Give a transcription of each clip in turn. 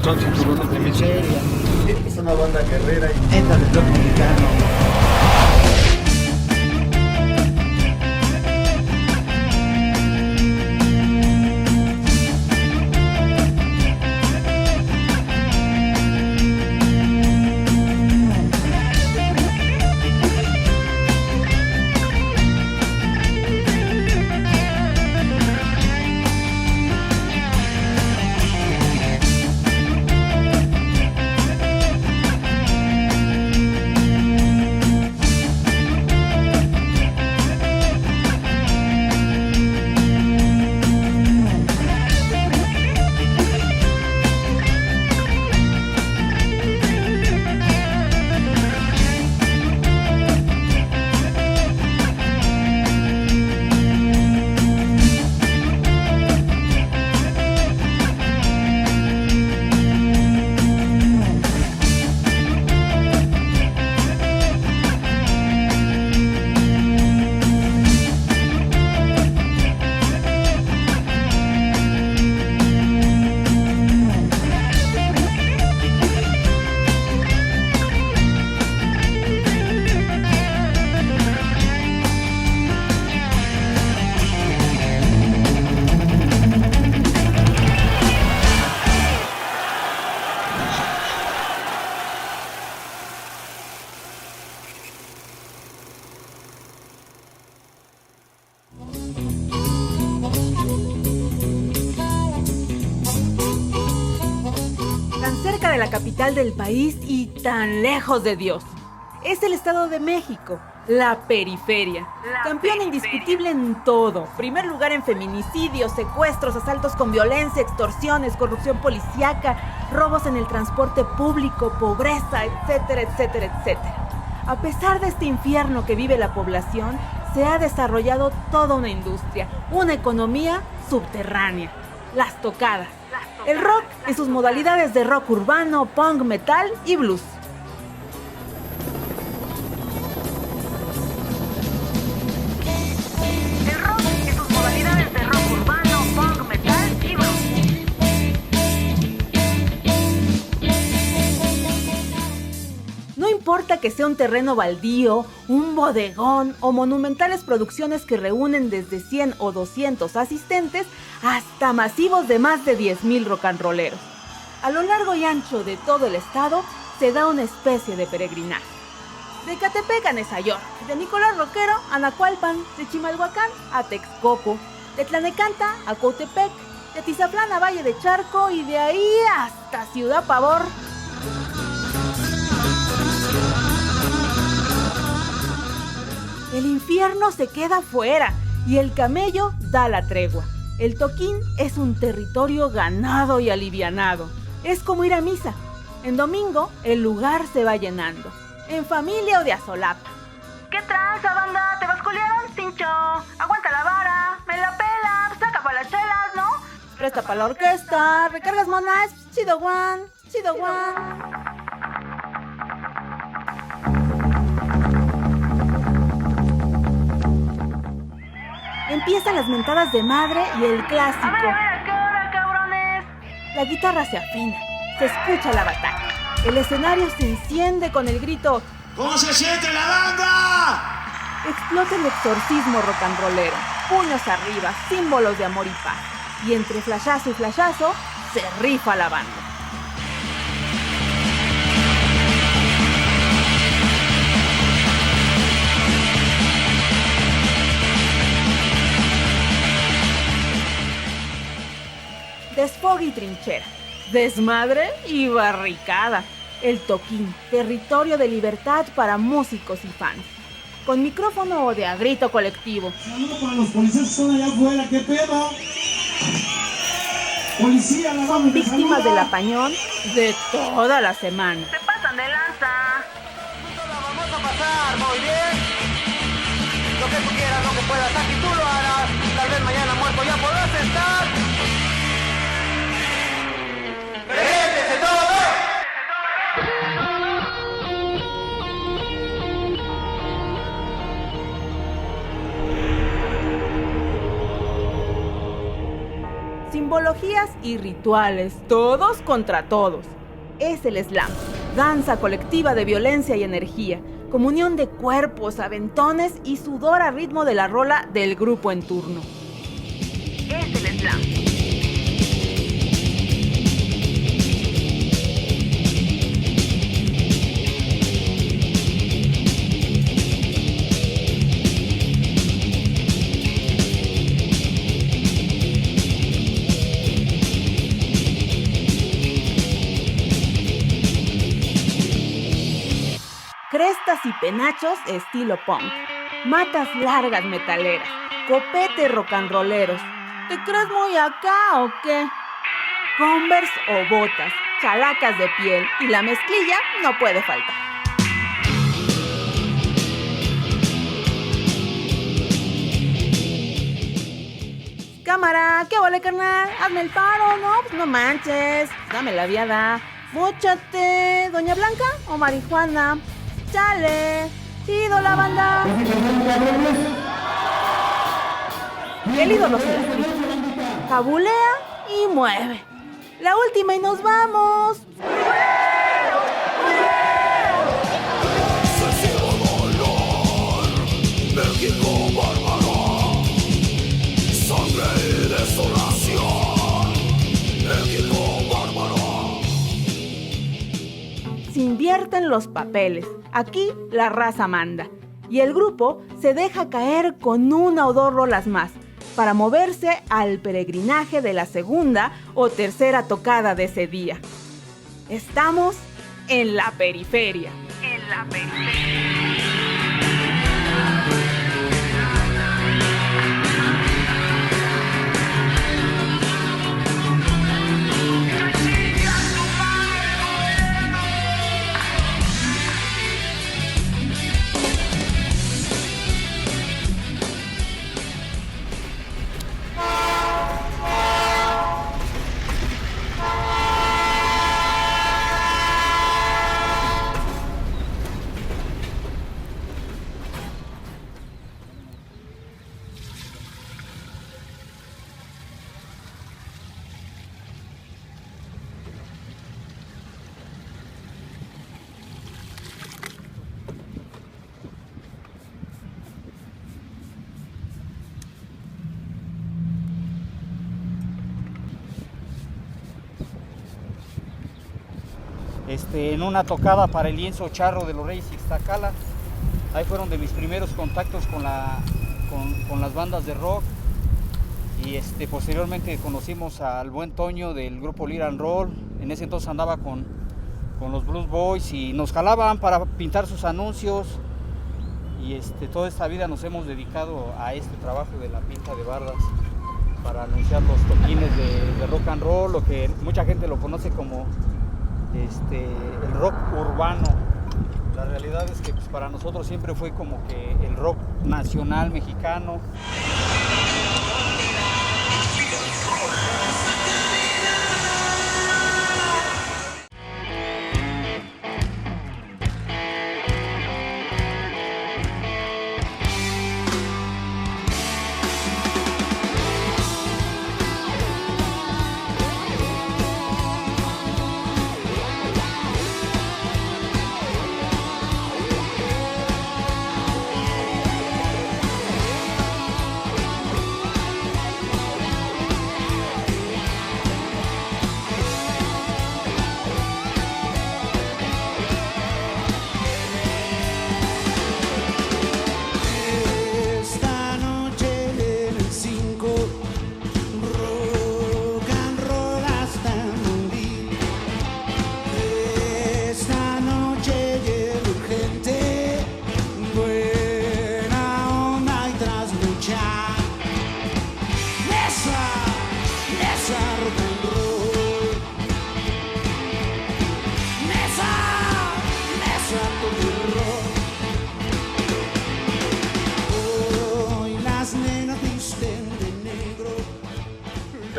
son cinturones de miseria. Es una banda guerrera y Entra del rock mexicano. Tan cerca de la capital del país y tan lejos de Dios. Es el Estado de México, la periferia. Campeón indiscutible en todo. Primer lugar en feminicidios, secuestros, asaltos con violencia, extorsiones, corrupción policíaca, robos en el transporte público, pobreza, etcétera, etcétera, etcétera. A pesar de este infierno que vive la población, se ha desarrollado toda una industria, una economía subterránea. Las tocadas. El rock en sus modalidades de rock urbano, punk, metal y blues. El rock en sus modalidades de rock urbano, punk, metal y blues. No importa que sea un terreno baldío, un bodegón o monumentales producciones que reúnen desde 100 o 200 asistentes hasta masivos de más de 10,000 rock and rolleros. A lo largo y ancho de todo el estado se da una especie de peregrinaje. De Ecatepec a Nezayork, de Nicolás Roquero a Nacualpan, de Chimalhuacán a Texcoco, de Tlanecanta a Cuautepec, de Tizaplán a Valle de Charco y de ahí hasta Ciudad Pavor. El infierno se queda fuera y el camello da la tregua. El toquín es un territorio ganado y alivianado. Es como ir a misa. En domingo, el lugar se va llenando. En familia o de azolapa. ¿Qué tranza, banda? ¿Te basculearon, Tincho? Aguanta la vara, me la pela, saca pa' las chelas, ¿no? Presta pa' la orquesta, recargas monas, chido one, chido one. Empiezan las mentadas de madre y el clásico. A ver, ¿a qué hora, cabrones? La guitarra se afina, se escucha la bataca. El escenario se enciende con el grito ¿Cómo se siente la banda? Explota el exorcismo rock and rollero. Puños arriba, símbolos de amor y paz. Y entre flashazo y flashazo, se rifa la banda. Desfogue y trinchera, desmadre y barricada. El toquín, territorio de libertad para músicos y fans. Con micrófono o de a grito colectivo. Saludos para los policías que están allá afuera, ¿qué pedo? Policía, la Son víctimas del apañón de toda la semana. Se pasan de lanza. La vamos a pasar muy bien. Lo que tú quieras, lo que puedas, aquí tú lo harás. Tal vez mañana muerto ya podrás estar. ¡Reviéntese todo! simbologías y rituales, todos contra todos. Es el slam, danza colectiva de violencia y energía, comunión de cuerpos, aventones y sudor a ritmo de la rola del grupo en turno. Es el slam. Crestas y penachos estilo punk, matas largas metaleras, copetes rocanroleros. ¿Te crees muy acá o qué? Converse o botas, chalacas de piel y la mezclilla no puede faltar. Cámara, ¿qué vale, carnal? Hazme el paro, ¿no? Pues no manches, dame la viada. Móchate, ¿Doña Blanca o marihuana? ¡Chale! ¡Chido la banda! El ídolo se la aplica, cabulea y mueve. La última y nos vamos. Se invierten los papeles. Aquí la raza manda. Y el grupo se deja caer con una o dos rolas más para moverse al peregrinaje de la segunda o tercera tocada de ese día. Estamos en la periferia. En la periferia. En una tocada para el lienzo charro de los Reyes Ixtacala. Ahí fueron de mis primeros contactos con las bandas de rock. Y posteriormente conocimos al buen Toño del grupo Lira and Roll. En ese entonces andaba con los Blues Boys y nos jalaban para pintar sus anuncios. Y toda esta vida nos hemos dedicado a este trabajo de la pinta de bardas para anunciar los toquines de rock and roll, lo que mucha gente lo conoce como el rock urbano. La realidad es que para nosotros siempre fue como que el rock nacional mexicano.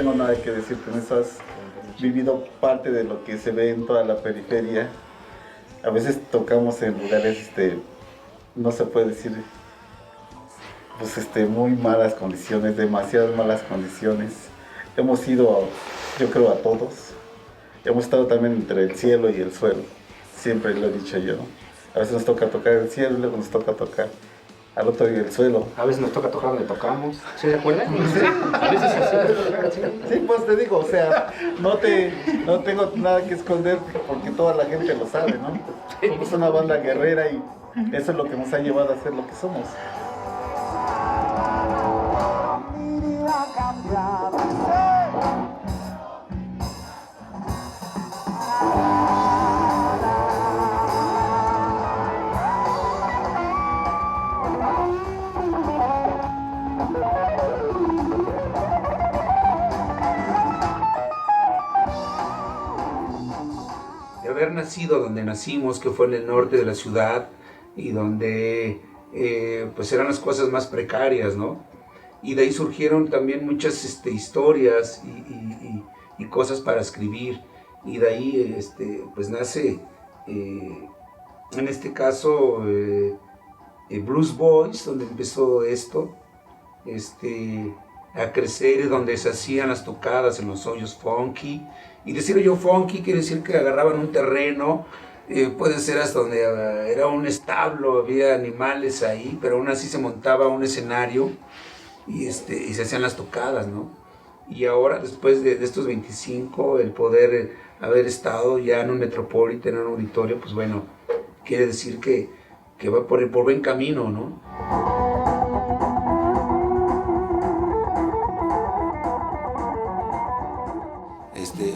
tengo nada que decirte, no has vivido parte de lo que se ve en toda la periferia. A veces tocamos en lugares, no se puede decir, pues muy malas condiciones, demasiadas malas condiciones. hemos ido, yo creo, a todos. Hemos estado también entre el cielo y el suelo, siempre lo he dicho yo. A veces nos toca tocar el cielo, luego nos toca tocar al otro día el suelo. A veces nos toca tocar donde tocamos. ¿Sí se acuerdan? Sí. A veces así. Sí, pues te digo, o sea, no tengo nada que esconder porque toda la gente lo sabe, ¿no? Somos una banda guerrera y eso es lo que nos ha llevado a ser lo que somos. Haber nacido donde nacimos, que fue en el norte de la ciudad, y donde pues eran las cosas más precarias, ¿no? Y de ahí surgieron también muchas historias y cosas para escribir, y de ahí pues nace, en este caso, Blues Boys, donde empezó esto, a crecer, donde se hacían las tocadas en los hoyos funky. Y decir yo funky quiere decir que agarraban un terreno, puede ser hasta donde era un establo, había animales ahí, pero aún así se montaba un escenario y se hacían las tocadas, ¿no? Y ahora, después de estos 25, el poder haber estado ya en un Metropolitan, en un auditorio, pues bueno, quiere decir que va por buen camino, ¿no?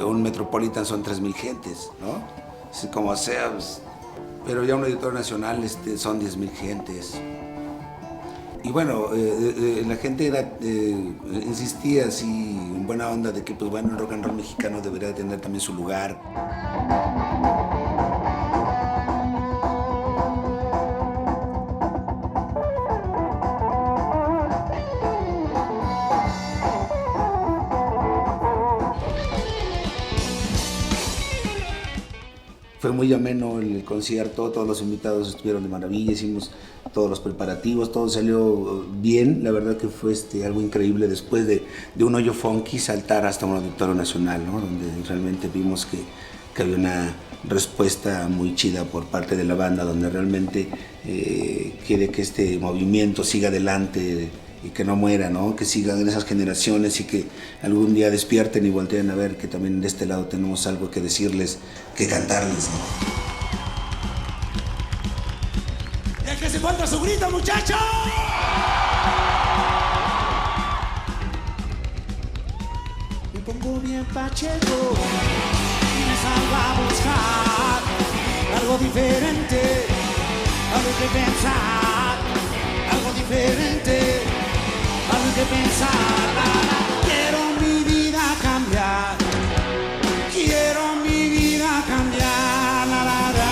Un Metropolitan son 3,000 gentes, ¿no? Así como sea, pues, pero ya un auditorio nacional son 10,000 gentes. Y bueno, la gente insistía así en buena onda de que pues bueno, el rock and roll mexicano debería de tener también su lugar. Fue muy ameno el concierto, todos los invitados estuvieron de maravilla, hicimos todos los preparativos, todo salió bien. La verdad que fue algo increíble después de un hoyo funky saltar hasta un auditorio nacional, ¿no? Donde realmente vimos que había una respuesta muy chida por parte de la banda, donde realmente quiere que este movimiento siga adelante y que no muera, ¿no? Que sigan en esas generaciones y que algún día despierten y volteen a ver que también de este lado tenemos algo que decirles, que cantarles, ¿no? ¡Ya que se falta su grito, muchachos! Me pongo bien pacheco y me salgo a buscar algo diferente, algo que pensar, algo diferente. Algo que pensar, quiero mi vida cambiar, quiero mi vida cambiar, la, la, la, la.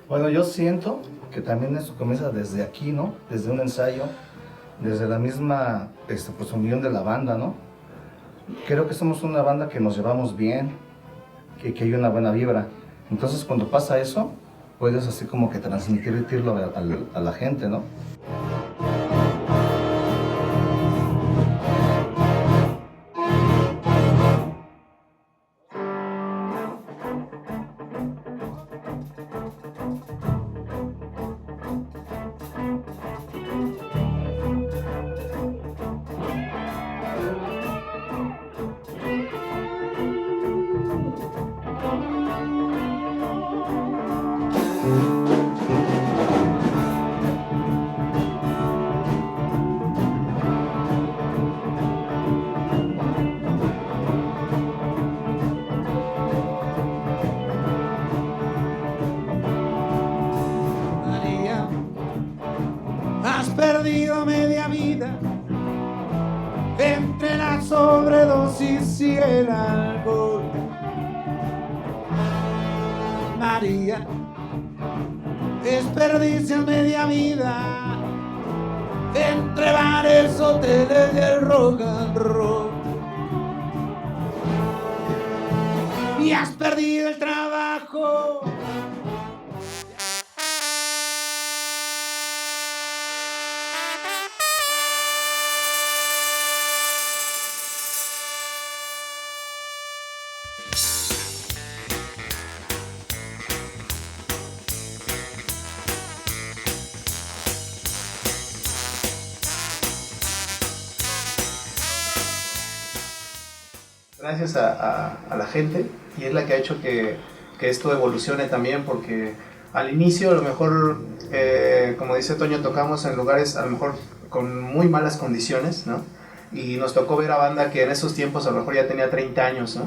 Bueno, yo siento que también esto comienza desde aquí, ¿no? Desde un ensayo, desde la misma pues, unión de la banda, ¿no? Creo que somos una banda que nos llevamos bien, que hay una buena vibra. Entonces, cuando pasa eso, puedes así como que transmitirlo a la gente, ¿no? perdido media vida entre la sobredosis y el alcohol. María, desperdicias media vida entre bares, hoteles y el rock and roll. Y has perdido el trabajo. Gracias a la gente, y es la que ha hecho que esto evolucione también, porque al inicio a lo mejor, como dice Toño, tocamos en lugares a lo mejor con muy malas condiciones, ¿no? Y nos tocó ver a banda que en esos tiempos a lo mejor ya tenía 30 años, ¿no?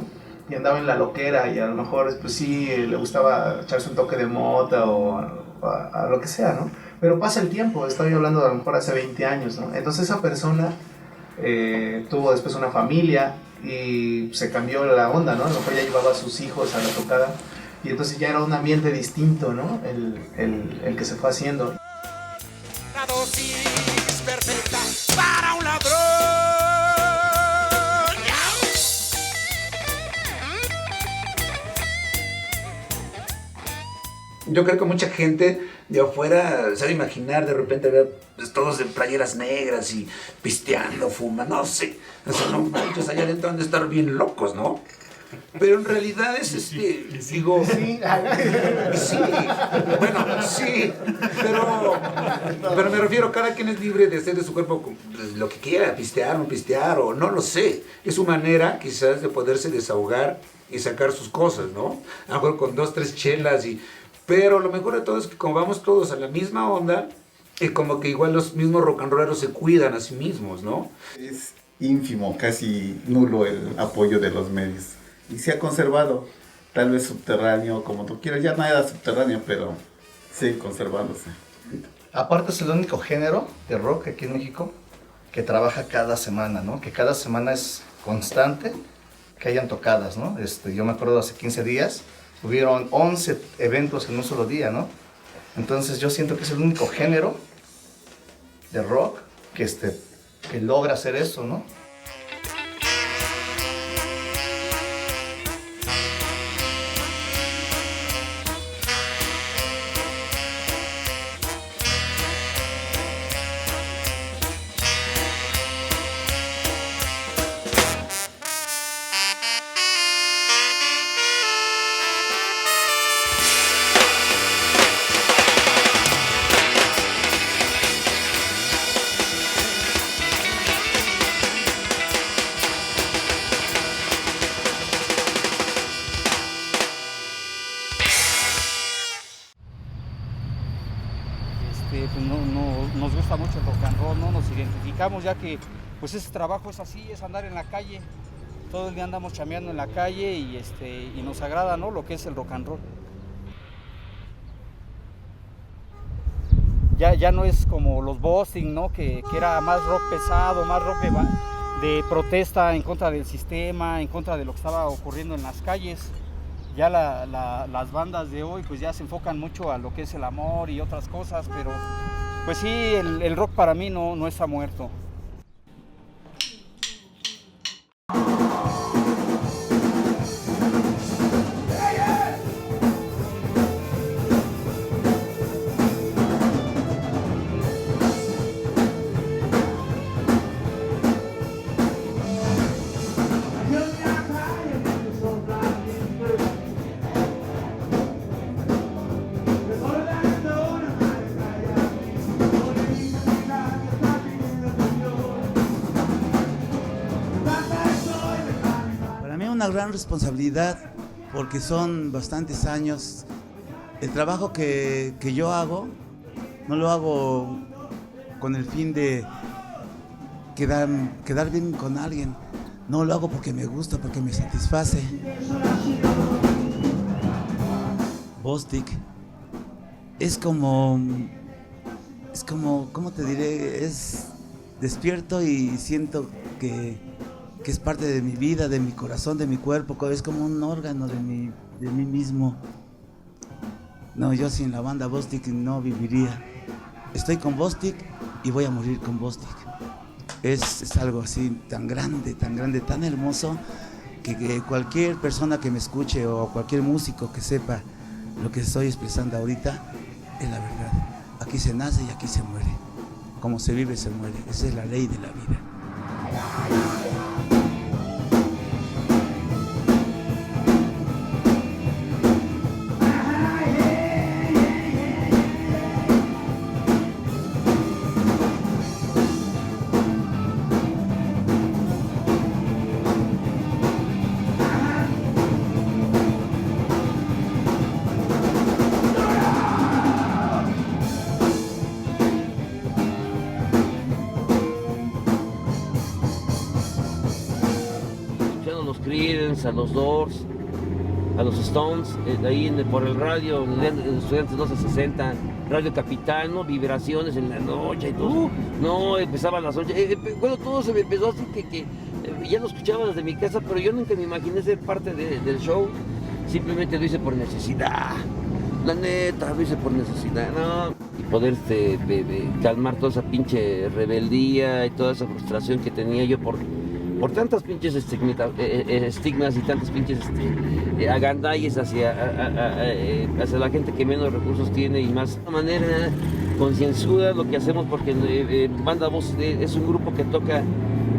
Y andaba en la loquera y a lo mejor pues sí le gustaba echarse un toque de mota o a lo que sea, ¿no? Pero pasa el tiempo, estoy hablando de a lo mejor hace 20 años, ¿no? Entonces esa persona tuvo después una familia y se cambió la onda, ¿no? A lo mejor ya llevaba a sus hijos a la tocada y entonces ya era un ambiente distinto, ¿no? El que se fue haciendo. La dosis perfecta para un ladrón. Yo creo que mucha gente de afuera se ha de imaginar de repente ver pues, todos en playeras negras y pisteando, fumando, no sé. O sea, no manches, allá adentro han de estar bien locos, ¿no? Pero en realidad es digo... Sí, bueno, sí, pero me refiero, cada quien es libre de hacer de su cuerpo pues, lo que quiera, pistear, no pistear, o no lo sé. Es su manera quizás de poderse desahogar y sacar sus cosas, ¿no? A lo mejor con 2, 3 chelas y... Pero lo mejor de todo es que como vamos todos a la misma onda, es como que igual los mismos rock and rolleros se cuidan a sí mismos, ¿no? Es ínfimo, casi nulo el apoyo de los medios. Y se ha conservado, tal vez subterráneo, como tú quieras. Ya no era subterráneo, pero sigue conservándose. Aparte es el único género de rock aquí en México que trabaja cada semana, ¿no? Que cada semana es constante que hayan tocadas, ¿no? Yo me acuerdo hace 15 días, hubieron 11 eventos en un solo día, ¿no? Entonces yo siento que es el único género de rock que logra hacer eso, ¿no? Pues nos gusta mucho el rock and roll, ¿no? Nos identificamos ya que pues ese trabajo es así, es andar en la calle, todo el día andamos chameando en la calle y nos agrada, ¿no? Lo que es el rock and roll. Ya no es como los Busting, ¿no? Que era más rock pesado, más rock de protesta en contra del sistema, en contra de lo que estaba ocurriendo en las calles. Ya las bandas de hoy pues ya se enfocan mucho a lo que es el amor y otras cosas, pero pues sí, el rock para mí no está muerto. Una gran responsabilidad porque son bastantes años. El trabajo que yo hago no lo hago con el fin de quedar bien con alguien, no lo hago porque me gusta, porque me satisface. Bostik es como es como, ¿cómo te diré? Es despierto y siento que es parte de mi vida, de mi corazón, de mi cuerpo, es como un órgano de mí mismo. No, yo sin la banda Bostik no viviría. Estoy con Bostik y voy a morir con Bostik. Es algo así tan grande, tan hermoso, que cualquier persona que me escuche o cualquier músico que sepa lo que estoy expresando ahorita, es la verdad. Aquí se nace y aquí se muere. Como se vive, se muere. Esa es la ley de la vida. A los Doors, a los Stones, ahí por el radio, Estudiantes 1260, Radio Capital, ¿no? Vibraciones en la noche y todo. No, empezaban las 8. Bueno, todo se me empezó así que ya lo escuchaba desde mi casa, pero yo nunca me imaginé ser parte del show. Simplemente lo hice por necesidad. La neta, lo hice por necesidad, ¿no? Y poder calmar toda esa pinche rebeldía y toda esa frustración que tenía yo por tantas pinches estigmas y tantas pinches agandalles hacia la gente que menos recursos tiene y más. De una manera concienzuda lo que hacemos, porque Banda Voz es un grupo que toca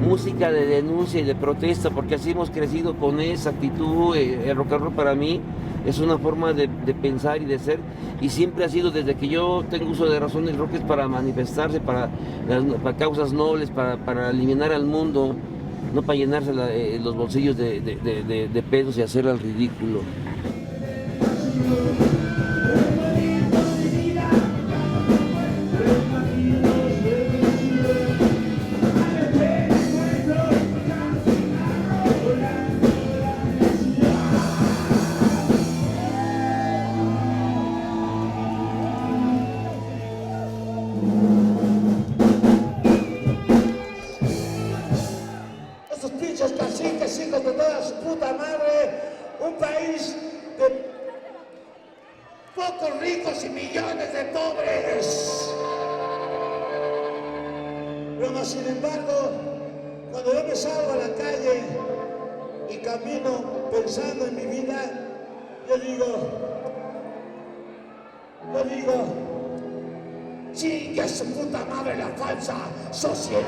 música de denuncia y de protesta, porque así hemos crecido con esa actitud. El rock and roll para mí es una forma de pensar y de ser, y siempre ha sido, desde que yo tengo uso de razón, el rock es para manifestarse, para causas nobles, para eliminar al mundo, no para llenarse los bolsillos de pedos y hacer al ridículo. Hijos de toda su puta madre, un país de pocos ricos y millones de pobres. Pero sin embargo, cuando yo me salgo a la calle y camino pensando en mi vida, yo digo, chingue a su puta madre la falsa sociedad.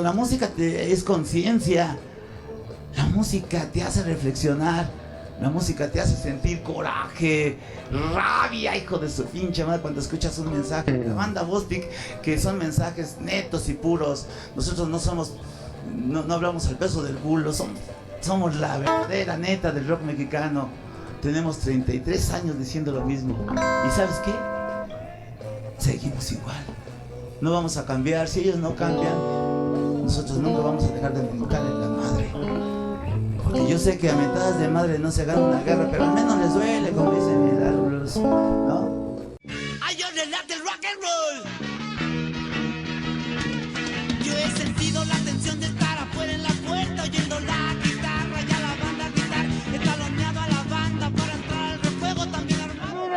La música es conciencia, la música te hace reflexionar, la música te hace sentir coraje, rabia, hijo de su pinche madre, cuando escuchas un mensaje de la Banda Bostik, que son mensajes netos y puros. Nosotros no hablamos al peso del culo, somos la verdadera neta del rock mexicano. Tenemos 33 años diciendo lo mismo, y ¿sabes qué? Seguimos igual, no vamos a cambiar. Si ellos no cambian, nosotros nunca vamos a dejar de mentarle la madre. Porque yo sé que a mentadas de madre no se gana una guerra, pero al menos les duele, como dicen en el blues, ¿no? ¡Ay, yo le late el rock and roll! Yo he sentido la tensión de estar afuera en la puerta, oyendo la guitarra y a la banda gritar, estaloneado a la banda para entrar al refuego también armado.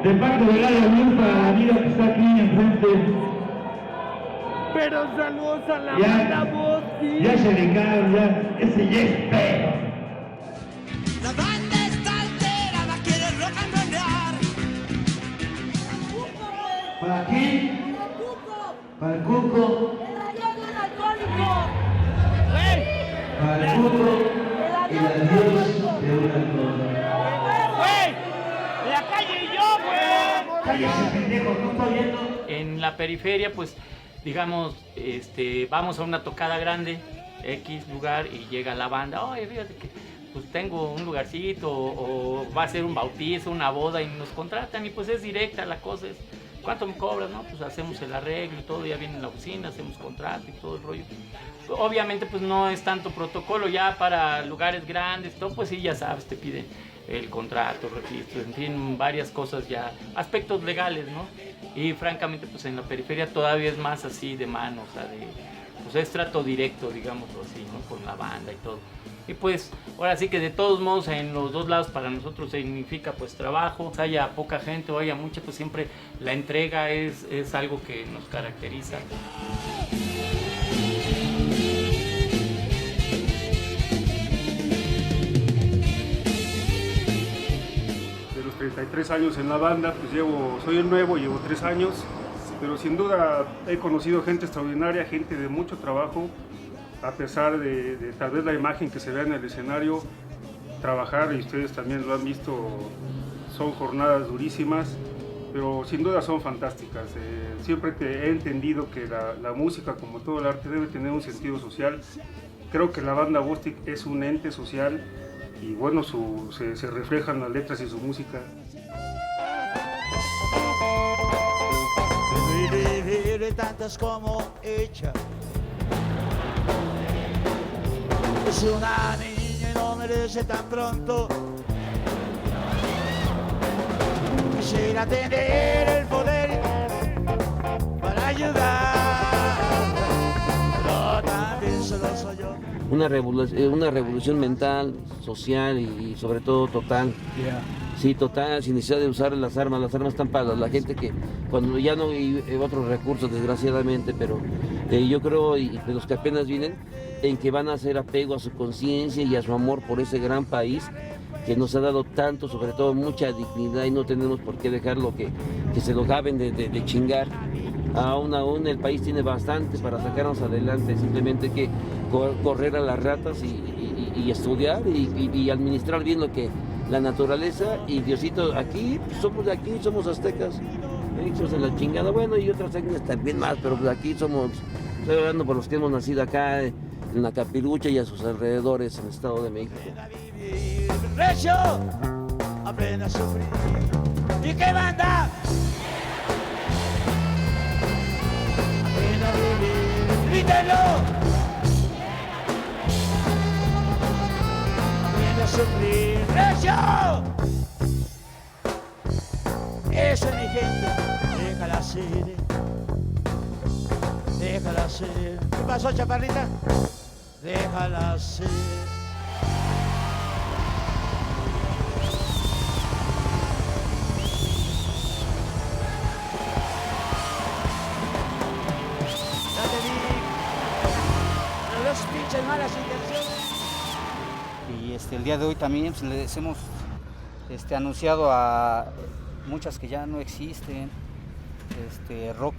De parte de la luz para la vida que está aquí enfrente. Pero saludos a la Banda Bostik. Ya se dedicaron, ese ya es pedo. La banda está alterada, quiere rock and rollar. ¿Para quién? Para el Cuco. Para el Cuco. El adiós de un alcohólico. ¡Güey! ¡La calle y yo, güey! Cállese, pendejo, no estoy viendo. En la periferia, pues, digamos, vamos a una tocada grande, X lugar, y llega la banda. Oye, fíjate que pues tengo un lugarcito, o va a ser un bautizo, una boda, y nos contratan, y pues es directa la cosa, es ¿cuánto me cobras? No, pues hacemos el arreglo y todo, ya viene la oficina, hacemos contrato y todo el rollo. Obviamente pues no es tanto protocolo, ya para lugares grandes, todo, pues sí, ya sabes, te piden el contrato, registro, en fin, varias cosas ya, aspectos legales, ¿no? Y francamente pues en la periferia todavía es más así de mano, o sea, pues es trato directo, digámoslo así, ¿no? Con la banda y todo. Y pues ahora sí que de todos modos en los dos lados para nosotros significa pues trabajo, haya poca gente o haya mucha, pues siempre la entrega es algo que nos caracteriza. De los 33 años en la banda, pues soy el nuevo, llevo 3 años, pero sin duda he conocido gente extraordinaria, gente de mucho trabajo, a pesar de tal vez la imagen que se ve en el escenario, trabajar, y ustedes también lo han visto, son jornadas durísimas, pero sin duda son fantásticas. Siempre he entendido que la música, como todo el arte, debe tener un sentido social. Creo que la banda Bustic es un ente social y bueno, se reflejan las letras y su música. Vivir tantas como ella. Es una niña y no merece tan pronto. Quisiera tener el poder para ayudar, pero también solo soy yo. Una revolución mental, social y sobre todo total. Yeah. Sí, total, sin necesidad de usar las armas están para la gente que cuando ya no hay otros recursos, desgraciadamente, pero yo creo, y de los que apenas vienen, en que van a hacer apego a su conciencia y a su amor por ese gran país que nos ha dado tanto, sobre todo mucha dignidad, y no tenemos por qué dejarlo que se lo acaben de chingar. Aún el país tiene bastante para sacarnos adelante, simplemente hay que correr a las ratas y estudiar y administrar bien lo que la naturaleza y Diosito. Aquí somos de aquí, somos aztecas, hijos de la chingada, bueno, y otras técnicas también más, pero pues aquí somos, estoy hablando por los que hemos nacido acá en la Capirucha y a sus alrededores en el Estado de México. Recio, aprenda a sufrir. ¿Y qué banda? Aprenda a vivir, grítelo. Aprenda a sufrir, recio. Eso es mi gente, déjala ser. Déjala ser. ¿Qué pasó, chaparrita? Déjala ser. Malas intenciones. Y el día de hoy también pues, les hemos anunciado a muchas que ya no existen, rock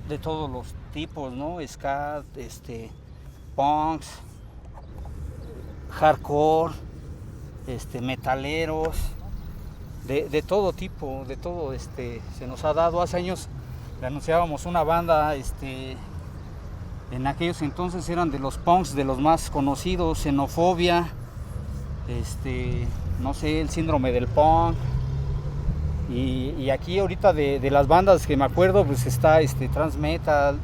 de todos los tipos, ¿no? Ska, punks, hardcore, metaleros, de todo tipo, de todo se nos ha dado. Hace años le anunciábamos una banda, en aquellos entonces eran de los punks, de los más conocidos, Xenofobia, no sé, el síndrome del punk. Y aquí ahorita de las bandas que me acuerdo, pues está Transmetal.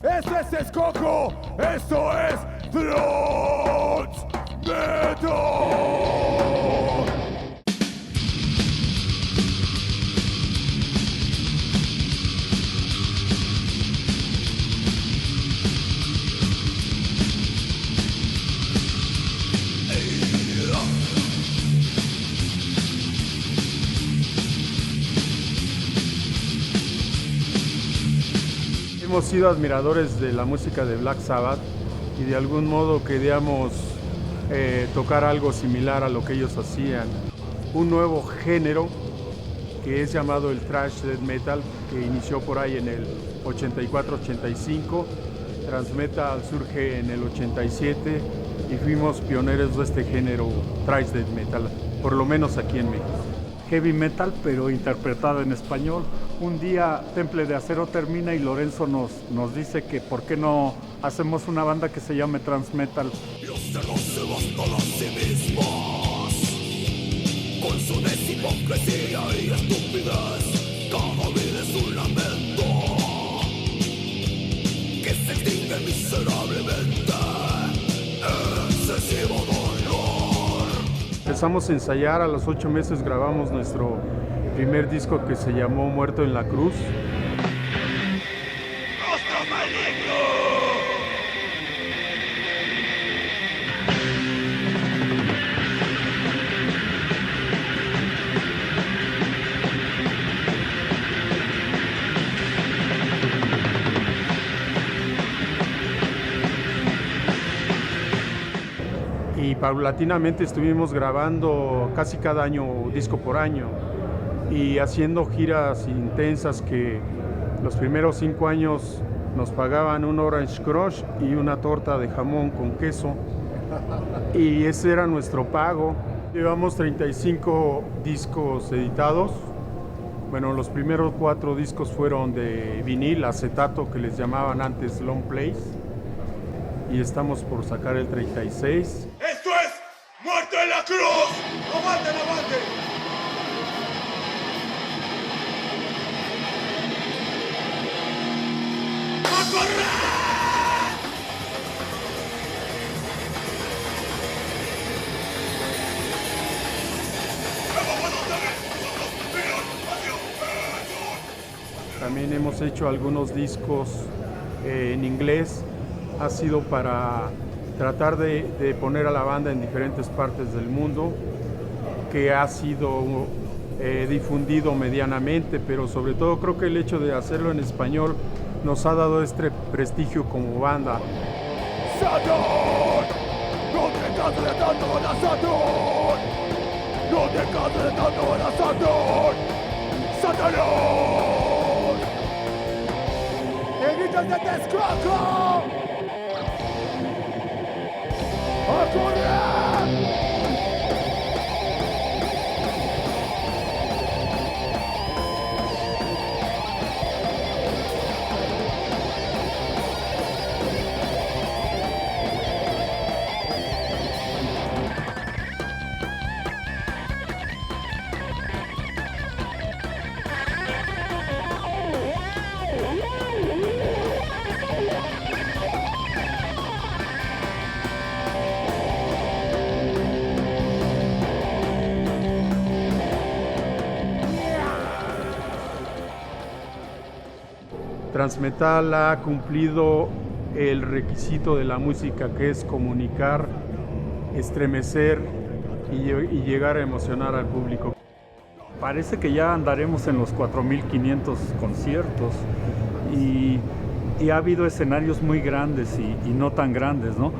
Esto es Texcoco, esto es Throat Metal. Hemos sido admiradores de la música de Black Sabbath y de algún modo queríamos tocar algo similar a lo que ellos hacían. Un nuevo género que es llamado el thrash death metal, que inició por ahí en el 84-85. Thrash metal surge en el 87 y fuimos pioneros de este género thrash death metal, por lo menos aquí en México. Heavy metal, pero interpretado en español. Un día Temple de Acero termina y Lorenzo nos dice que por qué no hacemos una banda que se llame Trans Metal. Los cerros se bastan a sí mismos, con su deshipocresía y estupidez. Cada vida es un lamento que se extingue miserablemente. Excesivo dolor. Empezamos a ensayar, a los 8 meses grabamos nuestro primer disco que se llamó Muerto en la Cruz. ¡Rostro maligno! Y paulatinamente estuvimos grabando casi cada año, disco por año, y haciendo giras intensas que los primeros 5 años nos pagaban un Orange Crush y una torta de jamón con queso, y ese era nuestro pago. Llevamos 35 discos editados. Bueno, los primeros 4 discos fueron de vinil, acetato, que les llamaban antes long plays, y estamos por sacar el 36. ¡Esto es Muerte en la Cruz! ¡Aguanten, aguanten! ¡A correr! También hemos hecho algunos discos en inglés. Ha sido para tratar de poner a la banda en diferentes partes del mundo, que ha sido difundido medianamente, pero sobre todo creo que el hecho de hacerlo en español nos ha dado este prestigio como banda. ¡Saturn! ¡No te canses de tanto a Saturn! ¡No te canses de tanto a Saturn! ¡Saturn! ¡Evitas de Texcoco! ¡A correr! Transmetal ha cumplido el requisito de la música, que es comunicar, estremecer y llegar a emocionar al público. Parece que ya andaremos en los 4.500 conciertos y ha habido escenarios muy grandes y no tan grandes, ¿no?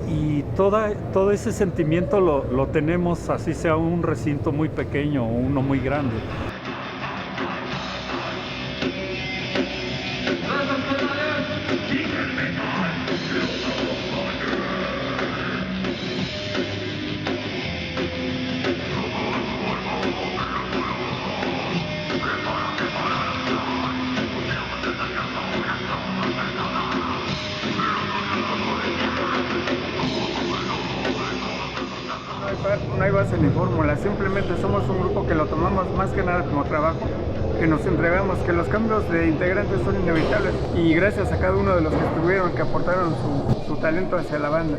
Y todo ese sentimiento lo tenemos, así sea un recinto muy pequeño o uno muy grande. No hay base ni fórmula, simplemente somos un grupo que lo tomamos más que nada como trabajo, que nos entregamos, que los cambios de integrantes son inevitables y gracias a cada uno de los que estuvieron, que aportaron su talento hacia la banda.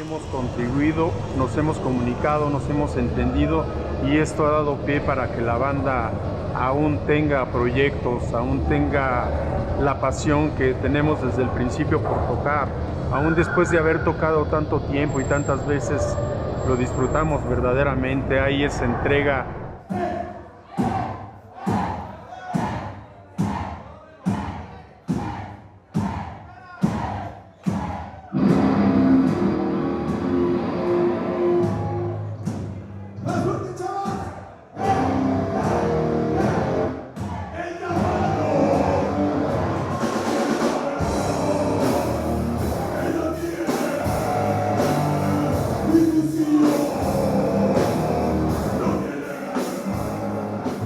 Hemos contribuido, nos hemos comunicado, nos hemos entendido y esto ha dado pie para que la banda aún tenga proyectos, aún tenga la pasión que tenemos desde el principio por tocar. Aún después de haber tocado tanto tiempo y tantas veces, lo disfrutamos verdaderamente, hay esa entrega.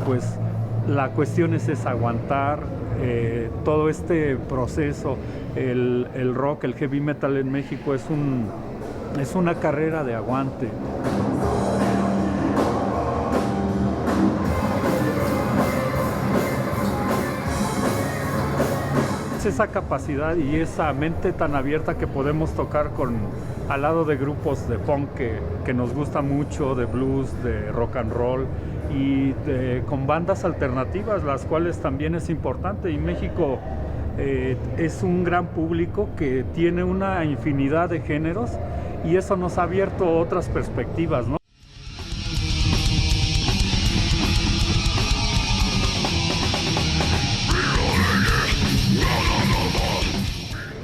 Pues la cuestión es aguantar todo este proceso. El rock, el heavy metal en México es una carrera de aguante. Es esa capacidad y esa mente tan abierta que podemos tocar al lado de grupos de funk que nos gusta mucho, de blues, de rock and roll, y con bandas alternativas, las cuales también es importante. Y México es un gran público que tiene una infinidad de géneros y eso nos ha abierto otras perspectivas, ¿no?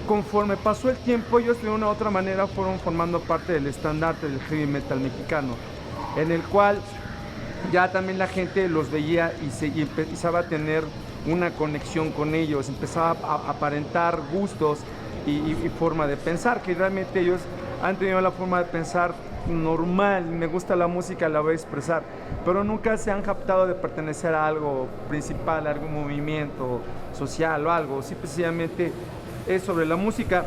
Conforme pasó el tiempo, ellos de una u otra manera fueron formando parte del estandarte del heavy metal mexicano, en el cual ya también la gente los veía y empezaba a tener una conexión con ellos, empezaba a aparentar gustos y forma de pensar, que realmente ellos han tenido la forma de pensar normal, me gusta la música, la voy a expresar, pero nunca se han captado de pertenecer a algo principal, a algún movimiento social o algo, simplemente es sobre la música.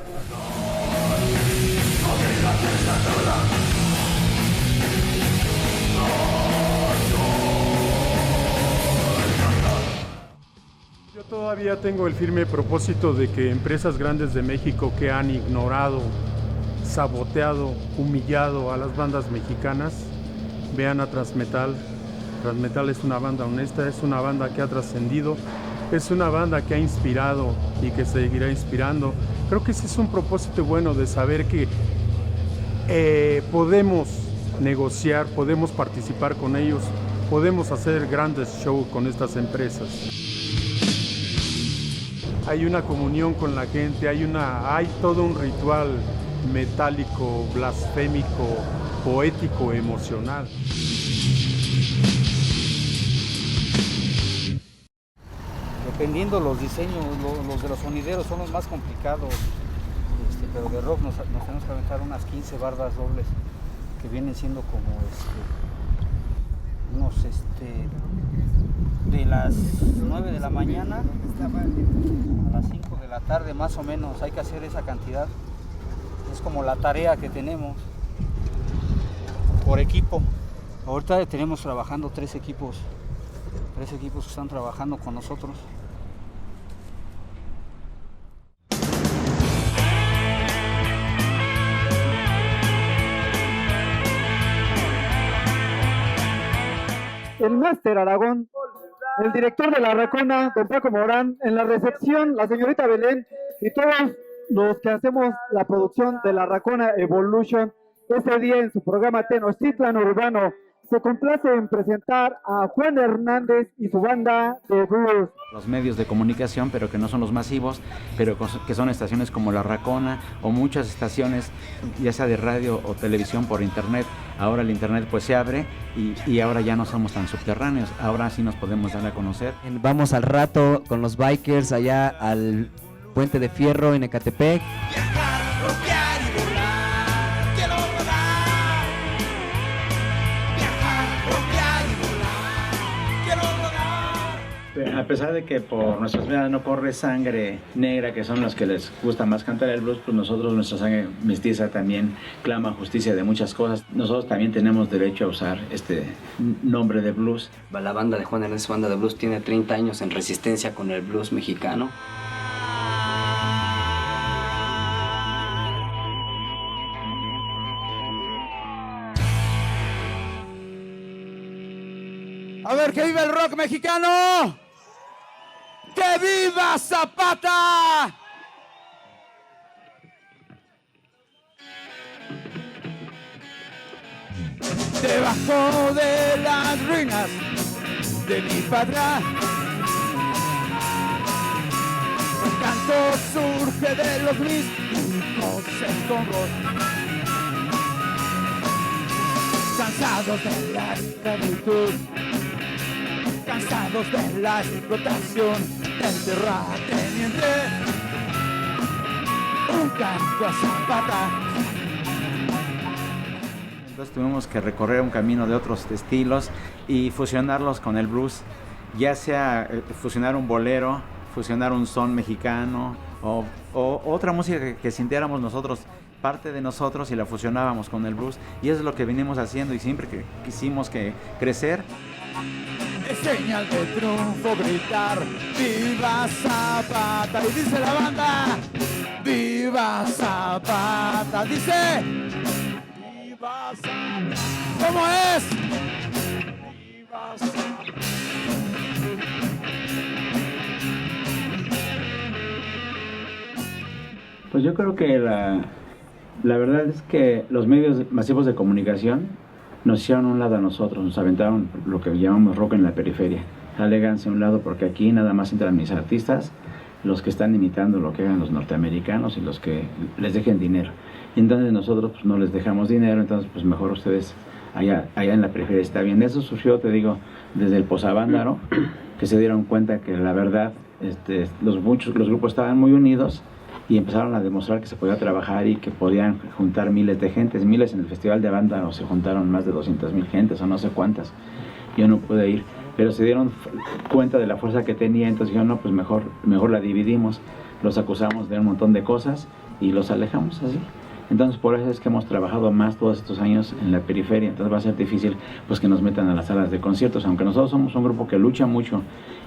Yo todavía tengo el firme propósito de que empresas grandes de México que han ignorado, saboteado, humillado a las bandas mexicanas, vean a Transmetal. Transmetal es una banda honesta, es una banda que ha trascendido, es una banda que ha inspirado y que seguirá inspirando. Creo que ese es un propósito bueno de saber que podemos negociar, podemos participar con ellos, podemos hacer grandes shows con estas empresas. Hay una comunión con la gente, hay todo un ritual metálico, blasfémico, poético, emocional. Dependiendo los diseños, los de los sonideros son los más complicados, pero de rock nos tenemos que aventar unas 15 bardas dobles que vienen siendo como de las 9 de la mañana a las 5 de la tarde más o menos, hay que hacer esa cantidad. Es como la tarea que tenemos por equipo. Ahorita tenemos trabajando tres equipos que están trabajando con nosotros. El máster Aragón, el director de La Racona, don Paco Morán, en la recepción, la señorita Belén y todos los que hacemos la producción de La Racona Evolution, este día en su programa Tenochtitlan Urbano, se complace en presentar a Juan Hernández y su banda de blues. Los medios de comunicación, pero que no son los masivos, pero que son estaciones como La Racona o muchas estaciones, ya sea de radio o televisión por internet. Ahora el internet pues se abre y ahora ya no somos tan subterráneos, ahora sí nos podemos dar a conocer. Vamos al rato con los bikers allá al Puente de Fierro en Ecatepec. A pesar de que por nuestras venas no corre sangre negra, que son los que les gusta más cantar el blues, pues nosotros, nuestra sangre mestiza también clama justicia de muchas cosas. Nosotros también tenemos derecho a usar este nombre de blues. La banda de Juan Hernández, banda de blues, tiene 30 años en resistencia con el blues mexicano. A ver, que viva el rock mexicano. ¡Que viva Zapata! Debajo de las ruinas de mi patria, el canto surge de los mismos escombros, cansados de la esclavitud, cansados de la explotación del terrateniente, un canto a Zapata. Entonces tuvimos que recorrer un camino de otros estilos y fusionarlos con el blues, ya sea fusionar un bolero, fusionar un son mexicano o otra música que sintiéramos nosotros, parte de nosotros, y la fusionábamos con el blues, y eso es lo que venimos haciendo y siempre que quisimos crecer. Es señal de triunfo gritar ¡Viva Zapata! Y dice la banda ¡Viva Zapata! Dice ¡Viva Zapata! ¿Cómo es? ¡Viva Zapata! Pues yo creo que la verdad es que los medios masivos de comunicación nos hicieron a un lado a nosotros, nos aventaron lo que llamamos rock en la periferia. Aléganse a un lado porque aquí nada más entran mis artistas, los que están imitando lo que hagan los norteamericanos y los que les dejen dinero. Y entonces nosotros pues, no les dejamos dinero, entonces pues mejor ustedes allá en la periferia está bien. Eso surgió, te digo, desde el Posavándaro, que se dieron cuenta que la verdad los grupos estaban muy unidos y empezaron a demostrar que se podía trabajar y que podían juntar miles de gentes. Miles en el Festival de Banda, o se juntaron más de 200,000 gentes o no sé cuántas. Yo no pude ir, pero se dieron cuenta de la fuerza que tenía, entonces dijeron, no, pues mejor la dividimos. Los acusamos de un montón de cosas y los alejamos así. Entonces por eso es que hemos trabajado más todos estos años en la periferia. Entonces va a ser difícil pues que nos metan a las salas de conciertos, aunque nosotros somos un grupo que lucha mucho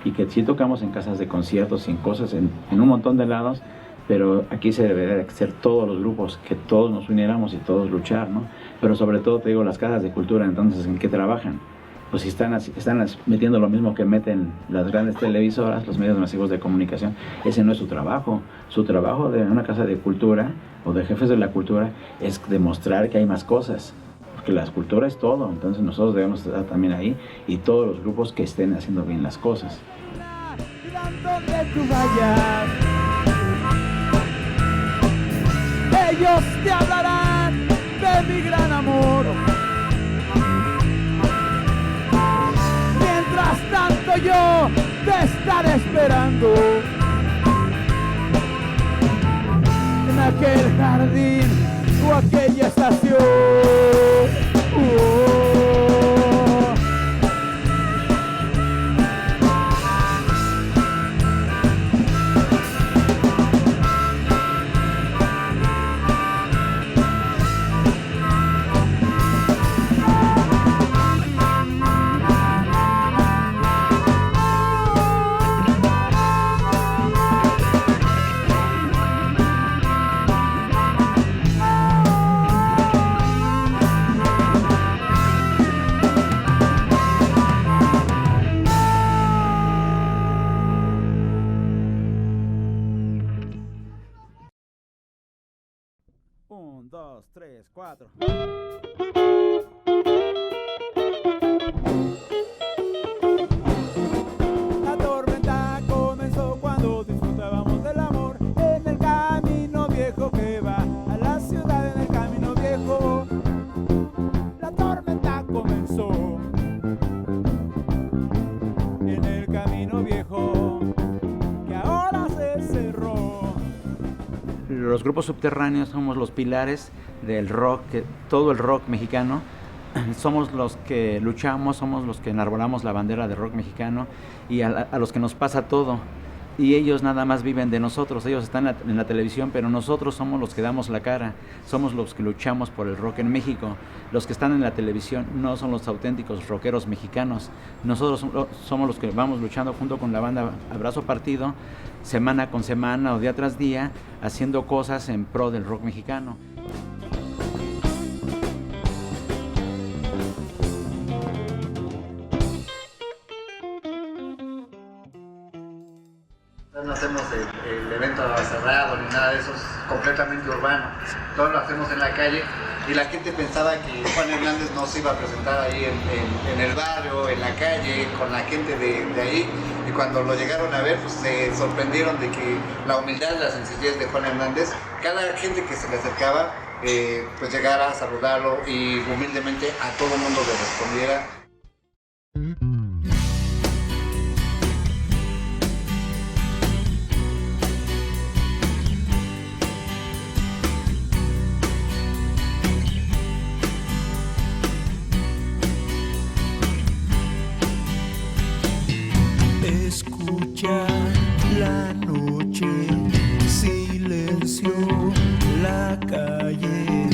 y que sí tocamos en casas de conciertos y en cosas, en un montón de lados. Pero aquí se debería hacer todos los grupos, que todos nos uniéramos y todos luchar, ¿no? Pero sobre todo, te digo, las casas de cultura, entonces, ¿en qué trabajan? Pues si están metiendo lo mismo que meten las grandes televisoras, los medios masivos de comunicación, ese no es su trabajo. Su trabajo de una casa de cultura o de jefes de la cultura es demostrar que hay más cosas, porque la cultura es todo, entonces nosotros debemos estar también ahí y todos los grupos que estén haciendo bien las cosas. Donde tú vayas, ellos te hablarán de mi gran amor. Mientras tanto yo te estaré esperando en aquel jardín o aquella estación. Un, dos, tres, cuatro. La tormenta comenzó cuando disfrutábamos del amor en el camino viejo que va a la ciudad. En el camino viejo la tormenta comenzó en el camino viejo que ahora se cerró. Los grupos subterráneos somos los pilares del rock, todo el rock mexicano. Somos los que luchamos, somos los que enarbolamos la bandera del rock mexicano y a los que nos pasa todo. Y ellos nada más viven de nosotros, ellos están en la televisión, pero nosotros somos los que damos la cara, somos los que luchamos por el rock en México. Los que están en la televisión no son los auténticos rockeros mexicanos, nosotros somos los que vamos luchando junto con la banda Abrazo Partido, semana con semana o día tras día, haciendo cosas en pro del rock mexicano. preparado ni nada de eso, es completamente urbano. Todo lo hacemos en la calle y la gente pensaba que Juan Hernández no se iba a presentar ahí en el barrio, en la calle, con la gente de ahí. Y cuando lo llegaron a ver, pues se sorprendieron de que la humildad y la sencillez de Juan Hernández, cada gente que se le acercaba, pues llegara a saludarlo y humildemente a todo el mundo le respondiera. Escucha la noche, silencio, la calle,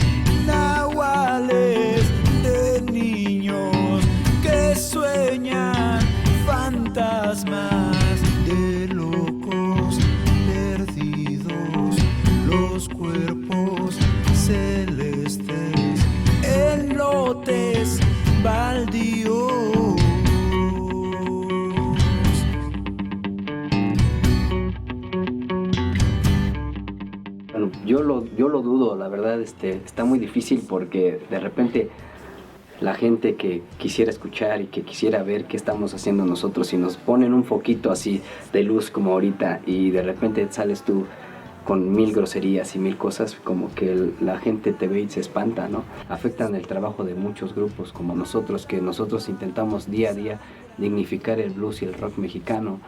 nahuales de niños que sueñan, fantasmas de locos perdidos, los cuerpos celestes en lotes baldíos. Yo lo dudo, la verdad, está muy difícil porque de repente la gente que quisiera escuchar y que quisiera ver qué estamos haciendo nosotros y nos ponen un foquito así de luz como ahorita y de repente sales tú con 1000 groserías y 1000 cosas, como que la gente te ve y se espanta, ¿no? Afectan el trabajo de muchos grupos como nosotros, que nosotros intentamos día a día dignificar el blues y el rock mexicano.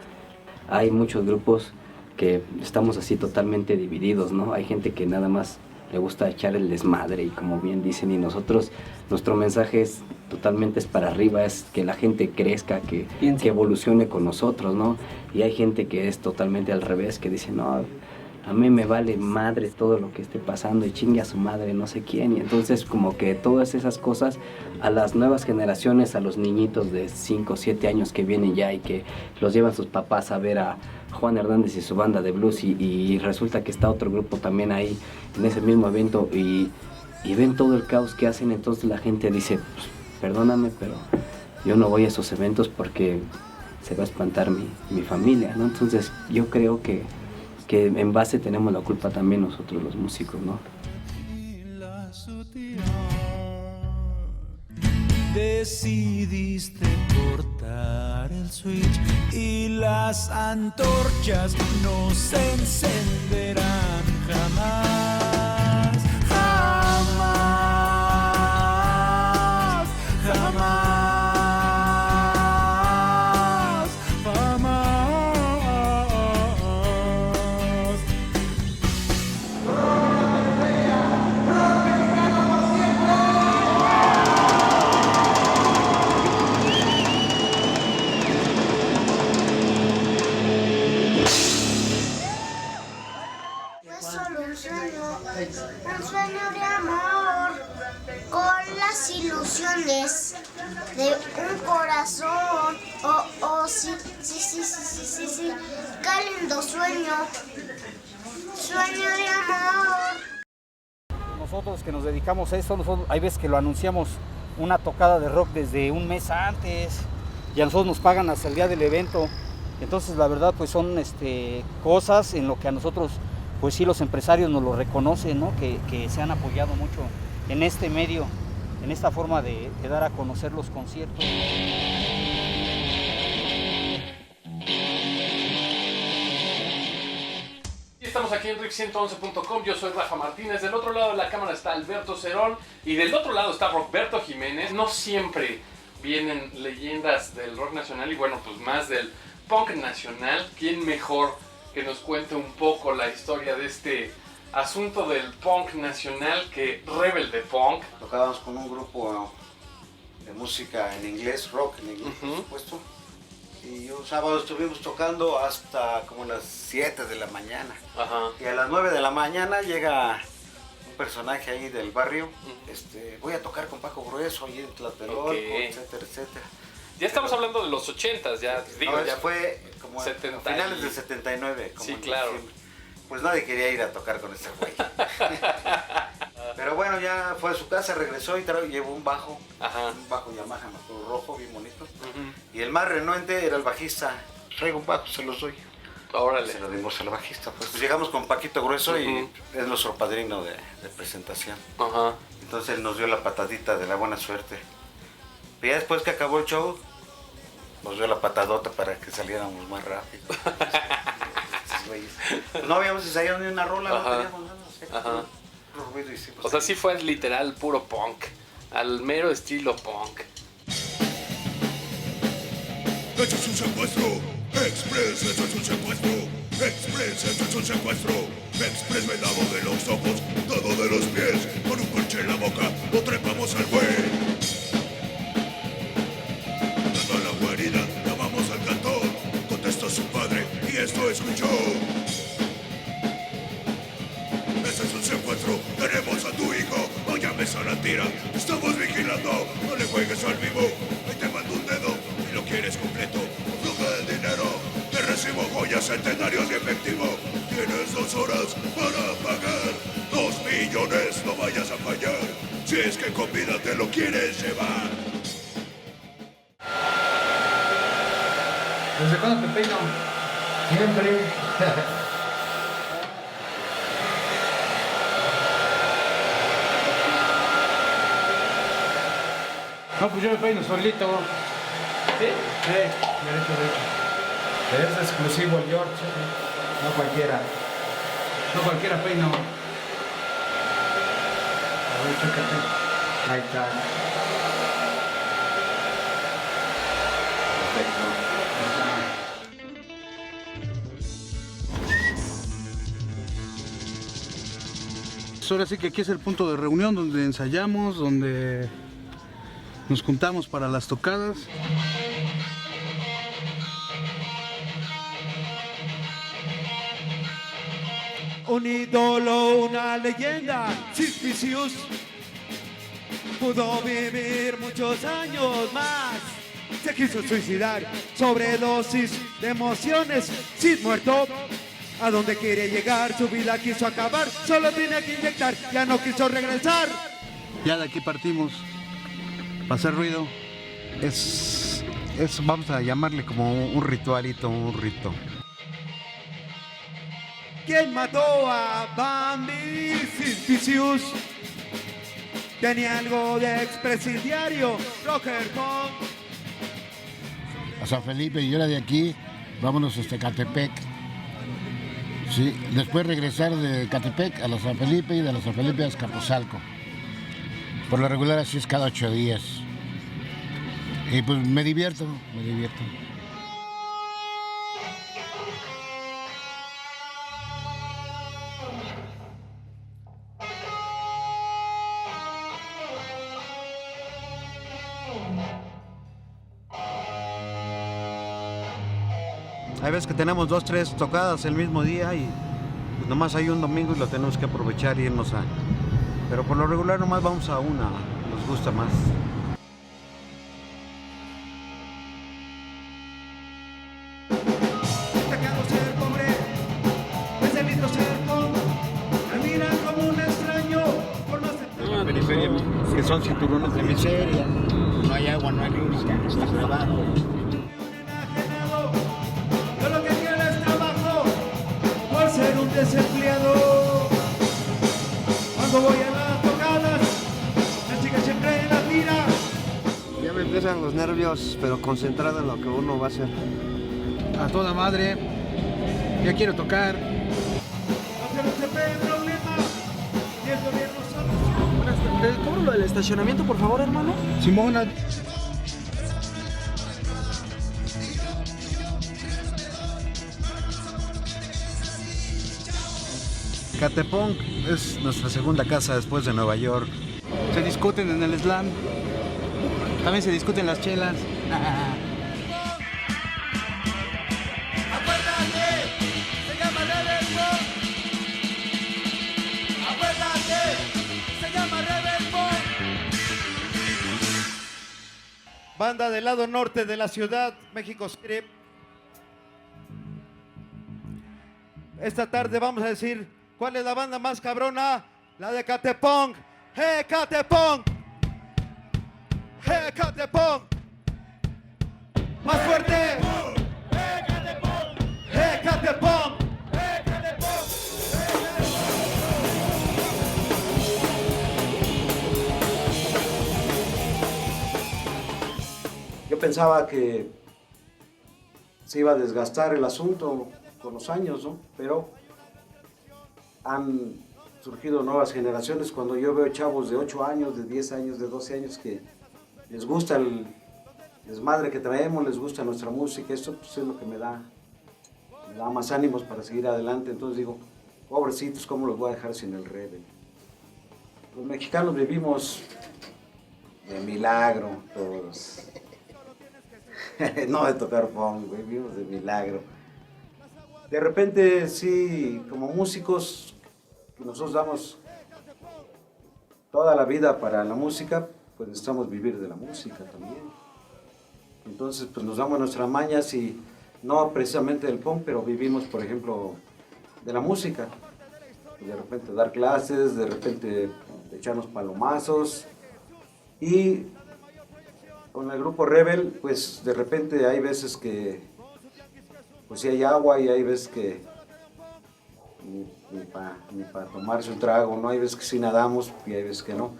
Hay muchos grupos que estamos así totalmente divididos, ¿no? Hay gente que nada más le gusta echar el desmadre y como bien dicen, y nosotros, nuestro mensaje es totalmente para arriba, es que la gente crezca, que evolucione con nosotros, ¿no? Y hay gente que es totalmente al revés, que dice, no, a mí me vale madre todo lo que esté pasando y chingue a su madre no sé quién. Y entonces como que todas esas cosas a las nuevas generaciones, a los niñitos de 5 o 7 años que vienen ya y que los llevan sus papás a ver a Juan Hernández y su banda de blues y resulta que está otro grupo también ahí en ese mismo evento y ven todo el caos que hacen, entonces la gente dice, pues, perdóname, pero yo no voy a esos eventos porque se va a espantar mi familia, ¿no? Entonces yo creo que en base tenemos la culpa también nosotros los músicos, ¿no? Decidiste cortar el switch y las antorchas no se encenderán jamás, jamás, jamás. Un sueño de amor con las ilusiones de un corazón. Sí, qué lindo sueño, sueño de amor. Nosotros que nos dedicamos a esto, hay veces que lo anunciamos una tocada de rock desde un mes antes y a nosotros nos pagan hasta el día del evento. Entonces la verdad pues son cosas en lo que a nosotros pues sí los empresarios nos lo reconocen, ¿no? Que se han apoyado mucho en este medio, en esta forma de dar a conocer los conciertos. Estamos aquí en RIC111.com, yo soy Rafa Martínez, del otro lado de la cámara está Alberto Cerón y del otro lado está Roberto Jiménez. No siempre vienen leyendas del rock nacional y bueno, pues más del punk nacional. ¿Quién mejor que nos cuente un poco la historia de este asunto del punk nacional que Rebelde Punk? Tocábamos con un grupo de música en inglés, rock en inglés, por supuesto. Y un sábado estuvimos tocando hasta como las 7 de la mañana. Ajá. Y a las 9 de la mañana llega un personaje ahí del barrio. Voy a tocar con Paco Grueso ahí en Tlatelolco, etcétera, etcétera. Ya estamos hablando de los 80s, ya digo, no, ya fue como a finales del 79. Como sí, claro. Pues nadie quería ir a tocar con ese güey. Pero bueno, ya fue a su casa, regresó y llevó un bajo. Ajá. Un bajo Yamaha rojo, bien bonito. Y el más renuente era el bajista. Traigo un bajo, se los doy. Órale. Se lo dimos al bajista. Pues llegamos con Paquito Grueso y es nuestro padrino de presentación. Ajá. Entonces él nos dio la patadita de la buena suerte. Y ya después que acabó el show, nos dio la patadota para que saliéramos más rápido. No habíamos ensayado ni una rola, no teníamos nada. Ajá. Ruido hicimos. O sea, sí fue literal puro punk. Al mero estilo punk. Esto es un secuestro, Express, esto es un secuestro, Express, esto es un secuestro, Express vedado de los ojos, dado de los pies, con un parche en la boca, lo trepamos al güey. Dando la guarida, llamamos al cantor, contestó su padre y esto escuchó. Este es un secuestro, tenemos a tu hijo, no llames a la tira, estamos vigilando, no le juegues al vivo, ahí te mando un dedo. Lo quieres completo, flujo del dinero. Te recibo joyas, centenarios y efectivo. Tienes 2 horas para pagar 2 millones, no vayas a fallar. Si es que con vida te lo quieres llevar. ¿Desde cuándo te peino? Siempre. No, pues yo me peino solito. ¿Sí? Sí, derecho. Es exclusivo el George, no cualquiera. No cualquiera peino. A ver, chécate. Ahí está. Pues ahora sí que aquí es el punto de reunión donde ensayamos, donde nos juntamos para las tocadas. Un ídolo, una leyenda, Sid Vicious pudo vivir muchos años más. Se quiso suicidar, sobredosis de emociones. Sid muerto, a donde quiere llegar, su vida quiso acabar. Solo tenía que inyectar, ya no quiso regresar. Ya de aquí partimos para hacer ruido. Es vamos a llamarle como un ritualito, un rito. ¿Quién mató a Bambi? Sid Vicious. Tenía algo de expresidiario, Rocker Punk. A San Felipe, y ahora de aquí, vámonos a Ecatepec. Sí, después regresar de Ecatepec a la San Felipe y de la San Felipe a Azcapotzalco. Por lo regular así es cada 8 días. Y pues me divierto. Hay veces que tenemos 2, 3 tocadas el mismo día y pues nomás hay un domingo y lo tenemos que aprovechar y irnos a... Pero por lo regular nomás vamos a una, nos gusta más. Destacado ser pobre, es delito ser pobre. Me miran como un extraño por no ser... Periferia, que son cinturones de miseria. No hay agua, no hay luz, está cerrado. Yo lo que quiero es trabajo por ser un desempleado. Cuando voy a las tocadas, las chicas siempre en la mira. Ya me empiezan los nervios, pero concentrado en lo que uno va a hacer. A toda madre, ya quiero tocar. Aunque no se ve el problema, y el gobierno solo... ¿Te cobro lo del estacionamiento, por favor, hermano? Simona. Ecatepec es nuestra segunda casa después de Nueva York. Se discuten en el slam. También se discuten las chelas. Acuérdate, se llama Rebel Punk. Acuérdate, se llama Rebel Punk. Banda del lado norte de la ciudad, México City. Esta tarde vamos a decir cuál es la banda más cabrona, la de Ecatepec. Ecatepec. Ecatepec. Más fuerte. Ecatepec. pensaba que se iba a desgastar el asunto con los años, ¿no? Pero han surgido nuevas generaciones. Cuando yo veo chavos de 8 años, de 10 años, de 12 años que les gusta el desmadre que traemos, les gusta nuestra música, esto pues, es lo que me da más ánimos para seguir adelante. Entonces digo, pobrecitos, ¿cómo los voy a dejar sin el Rebel? Los mexicanos vivimos de milagro, todos. No de tocar punk, vivimos de milagro. De repente, sí, como músicos, que nosotros damos toda la vida para la música, pues necesitamos vivir de la música también. Entonces, pues nos damos nuestras mañas y no precisamente del punk, pero vivimos, por ejemplo, de la música. De repente dar clases, de repente echarnos palomazos. Y con el grupo Rebel, pues de repente hay veces que, pues sí hay agua y hay veces que ni para tomarse un trago, ¿no? Hay veces que sí nadamos y hay veces que no.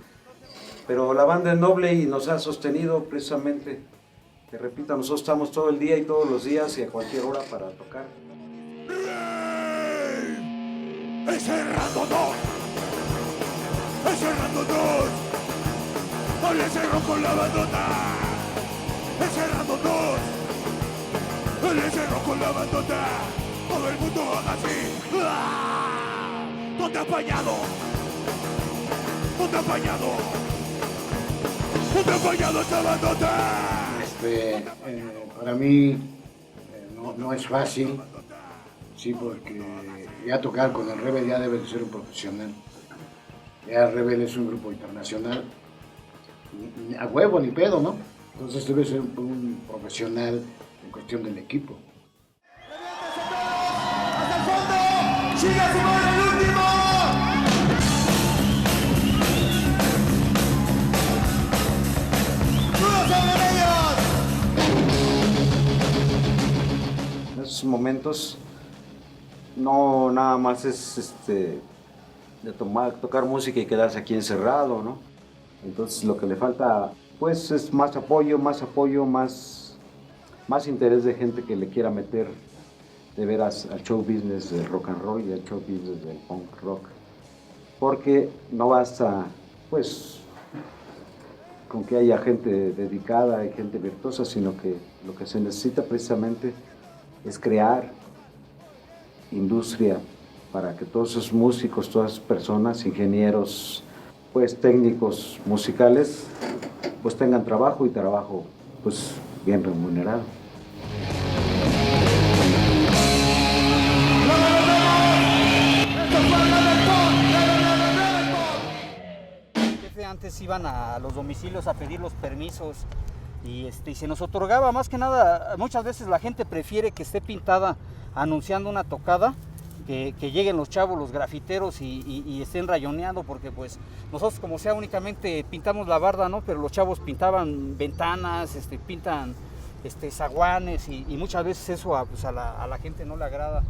Pero la banda es noble y nos ha sostenido precisamente. Te repito, nosotros estamos todo el día y todos los días y a cualquier hora para tocar. Encerrándonos, encerrándonos, no le cerró con la bandota, encerrándonos, no le cerró con la bandota, todo el mundo haga así. ¡Ah! No te ha fallado, no te ha fallado, no te ha fallado esta bandota. Para mí no es fácil, sí, porque ya tocar con el Rebel ya debe de ser un profesional. Ya el Rebel es un grupo internacional, a huevo ni pedo, ¿no? Entonces debe ser un profesional en cuestión del equipo. ¡Hasta el fondo! ¡Siga Simón el último! En esos momentos no nada más es de tocar música y quedarse aquí encerrado, ¿no? Entonces lo que le falta pues es más apoyo, más interés de gente que le quiera meter de veras al show business del rock and roll y al show business del punk rock. Porque no basta pues con que haya gente dedicada y gente virtuosa, sino que lo que se necesita precisamente es crear industria para que todos esos músicos, todas esas personas, ingenieros, pues técnicos musicales, pues tengan trabajo y trabajo pues bien remunerado. Antes iban a los domicilios a pedir los permisos y se nos otorgaba, más que nada, muchas veces la gente prefiere que esté pintada anunciando una tocada, que lleguen los chavos, los grafiteros y estén rayoneando, porque pues nosotros como sea únicamente pintamos la barda, ¿no? Pero los chavos pintaban ventanas, pintan zaguanes y muchas veces eso a la gente no le agrada.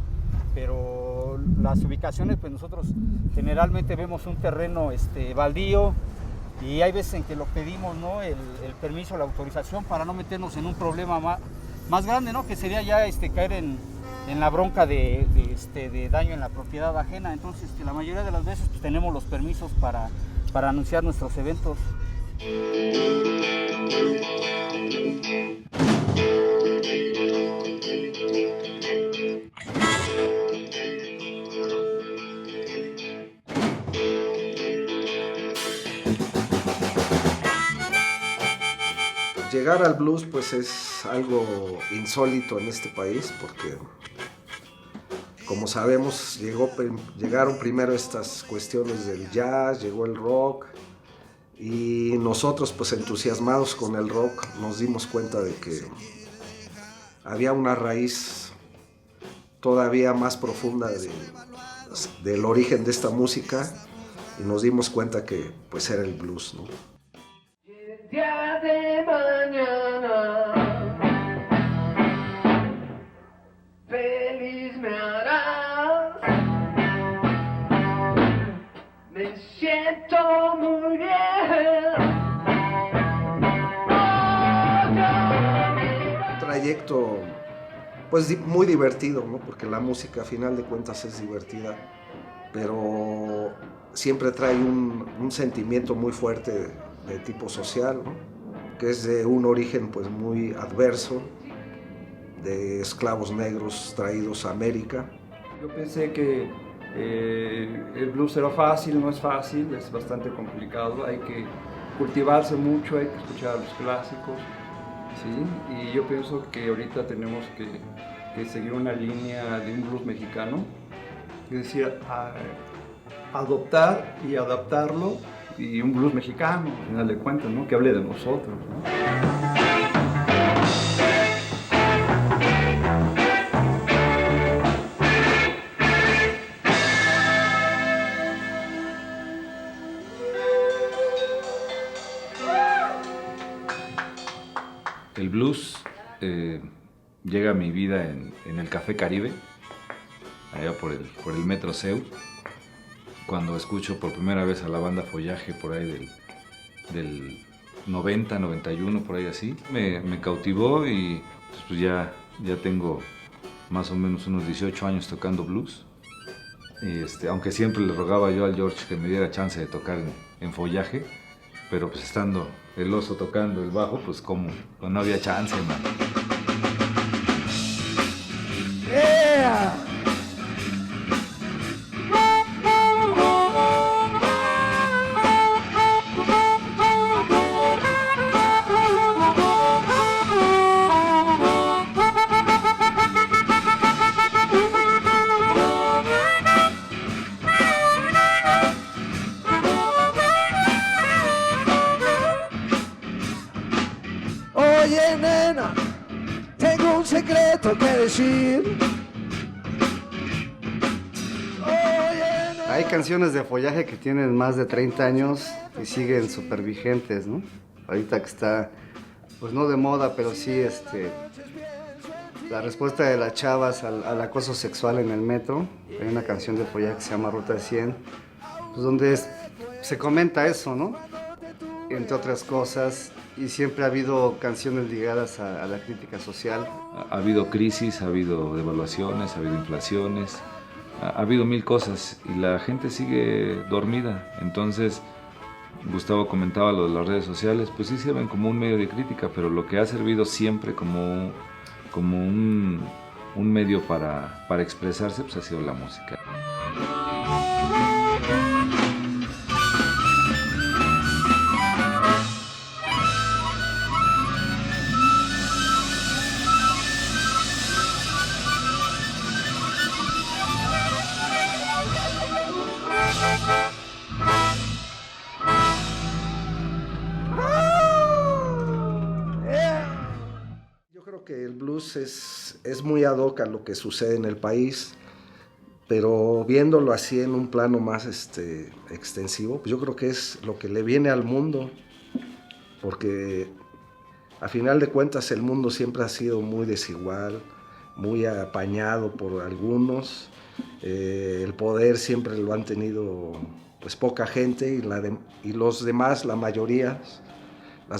Pero las ubicaciones, pues nosotros generalmente vemos un terreno baldío y hay veces en que lo pedimos, ¿no? El permiso, la autorización para no meternos en un problema más grande, ¿no? Que sería ya caer en la bronca de daño en la propiedad ajena. Entonces la mayoría de las veces pues, tenemos los permisos para anunciar nuestros eventos. Llegar al blues pues es algo insólito en este país porque, como sabemos, llegaron primero estas cuestiones del jazz, llegó el rock y nosotros pues entusiasmados con el rock nos dimos cuenta de que había una raíz todavía más profunda del origen de esta música y nos dimos cuenta que pues era el blues, ¿no? Día de mañana feliz me harás, me siento muy bien. Oh, trayecto pues muy divertido, ¿no? Porque la música a final de cuentas es divertida, pero siempre trae un sentimiento muy fuerte de tipo social, ¿no? Que es de un origen pues muy adverso, de esclavos negros traídos a América. Yo pensé que el blues era fácil, no es fácil, es bastante complicado, hay que cultivarse mucho, hay que escuchar a los clásicos, ¿sí? Y yo pienso que ahorita tenemos que seguir una línea de un blues mexicano, es decir, adoptar y adaptarlo, y un blues mexicano, al final de cuentas, ¿no? Que hable de nosotros, ¿no? El blues llega a mi vida en el Café Caribe, allá por el Metro CEU, cuando escucho por primera vez a la banda Follaje por ahí del 90, 91, por ahí así. Me cautivó y pues ya tengo más o menos unos 18 años tocando blues. Y aunque siempre le rogaba yo al George que me diera chance de tocar en Follaje, pero pues estando el oso tocando el bajo, pues como no había chance, man. ¡Yeah! Oye, nena, tengo un secreto que decir. Hay canciones de Follaje que tienen más de 30 años y siguen súper vigentes, ¿no? Ahorita que está, pues no de moda, pero sí la respuesta de las chavas al acoso sexual en el metro. Hay una canción de Follaje que se llama Ruta 100, pues donde se comenta eso, ¿no? Entre otras cosas, y siempre ha habido canciones ligadas a la crítica social. Ha habido crisis, ha habido devaluaciones, ha habido inflaciones, ha habido mil cosas y la gente sigue dormida. Entonces, Gustavo comentaba lo de las redes sociales, pues sí sirven como un medio de crítica, pero lo que ha servido siempre como un medio para expresarse, pues ha sido la música. Yo creo que el blues es muy ad hoc a lo que sucede en el país, pero viéndolo así en un plano más extensivo, pues yo creo que es lo que le viene al mundo, porque a final de cuentas el mundo siempre ha sido muy desigual, muy apañado por algunos, el poder siempre lo han tenido pues poca gente y los demás, las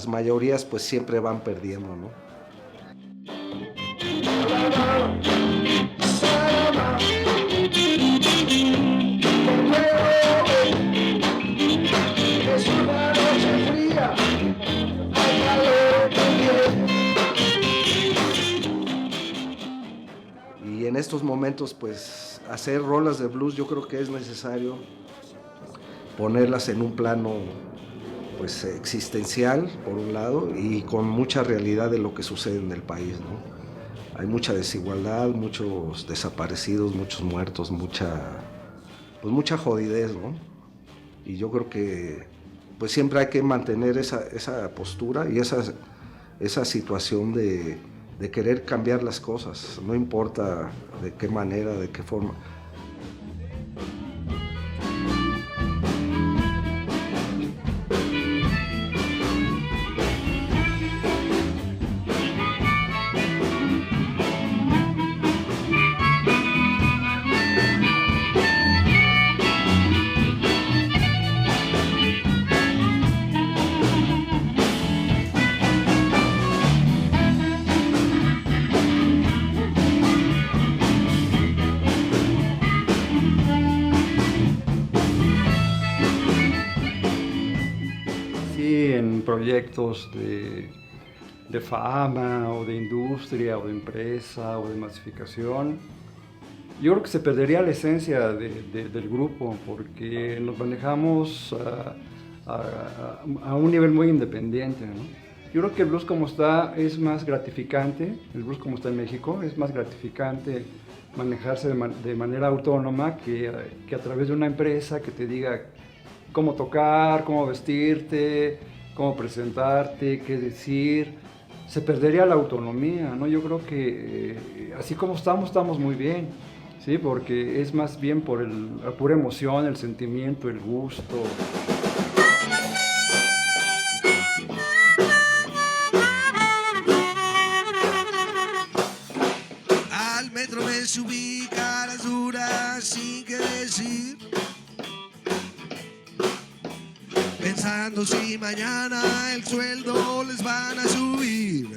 mayorías pues siempre van perdiendo, ¿no? Y en estos momentos pues hacer rolas de blues yo creo que es necesario ponerlas en un plano pues existencial por un lado y con mucha realidad de lo que sucede en el país, ¿no? Hay mucha desigualdad, muchos desaparecidos, muchos muertos, mucha jodidez, ¿no? Y yo creo que pues siempre hay que mantener esa postura y esa situación de querer cambiar las cosas, no importa de qué manera, de qué forma. proyectos de fama o de industria o de empresa o de masificación, yo creo que se perdería la esencia del grupo, porque nos manejamos a un nivel muy independiente, ¿no? Yo creo que el blues como está es más gratificante, el blues como está en México es más gratificante manejarse de manera autónoma que a través de una empresa que te diga cómo tocar, cómo vestirte, cómo presentarte, qué decir. Se perdería la autonomía, ¿no? Yo creo que así como estamos muy bien, ¿sí? Porque es más bien por la pura emoción, el sentimiento, el gusto. Al metro me subí, caras duras sin qué decir, pensando si mañana el sueldo les van a subir.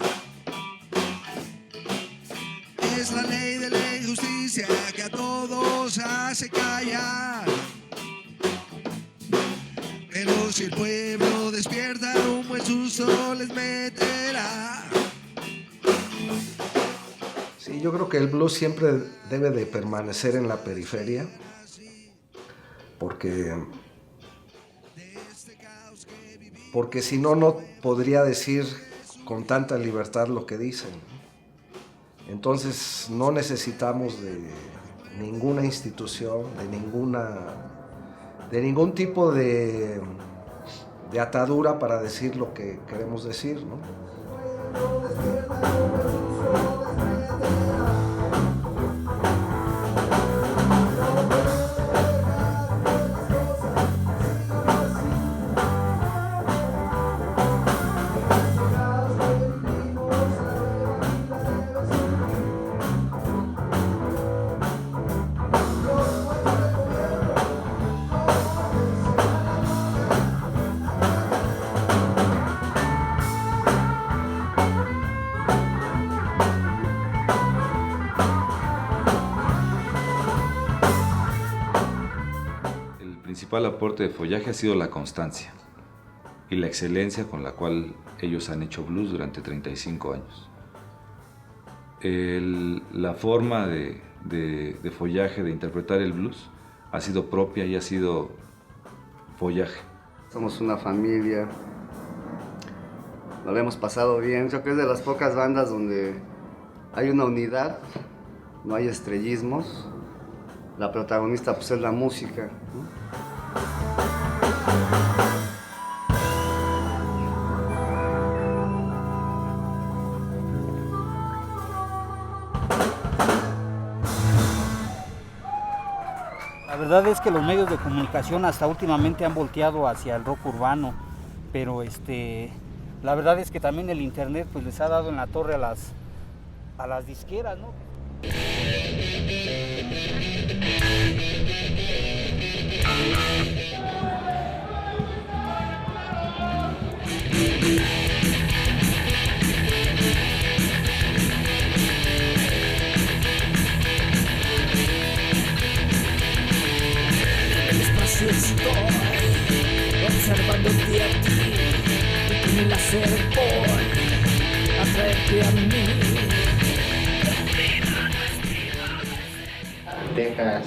Es la ley de la injusticia que a todos hace callar. Pero si el pueblo despierta, un buen susto les meterá. Sí, yo creo que el blues siempre debe de permanecer en la periferia, porque si no, no podría decir con tanta libertad lo que dicen. Entonces no necesitamos de ninguna institución, de ningún tipo de atadura para decir lo que queremos decir, ¿no? El principal aporte de Follaje ha sido la constancia y la excelencia con la cual ellos han hecho blues durante 35 años. La forma de Follaje de interpretar el blues ha sido propia y ha sido Follaje. Somos una familia, lo hemos pasado bien. Creo que es de las pocas bandas donde hay una unidad, no hay estrellismos. La protagonista pues es la música, ¿no? La verdad es que los medios de comunicación hasta últimamente han volteado hacia el rock urbano, pero la verdad es que también el internet pues les ha dado en la torre a las disqueras, ¿no? Estoy observándote a ti y con el láser voy a traerte a mí. Texas,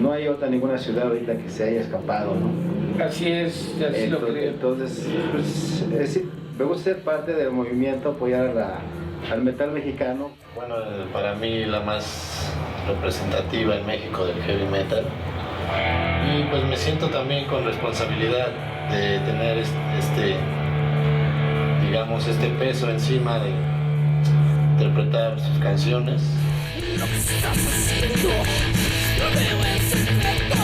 no hay ninguna ciudad ahorita que se haya escapado, ¿no? Así es, así lo creo. Entonces, pues, me gusta ser parte del movimiento, apoyar al metal mexicano. Bueno, para mí la más representativa en México del heavy metal. Y pues me siento también con responsabilidad de tener digamos, este peso encima de interpretar sus canciones. Lo que estás haciendo, lo veo en secreto.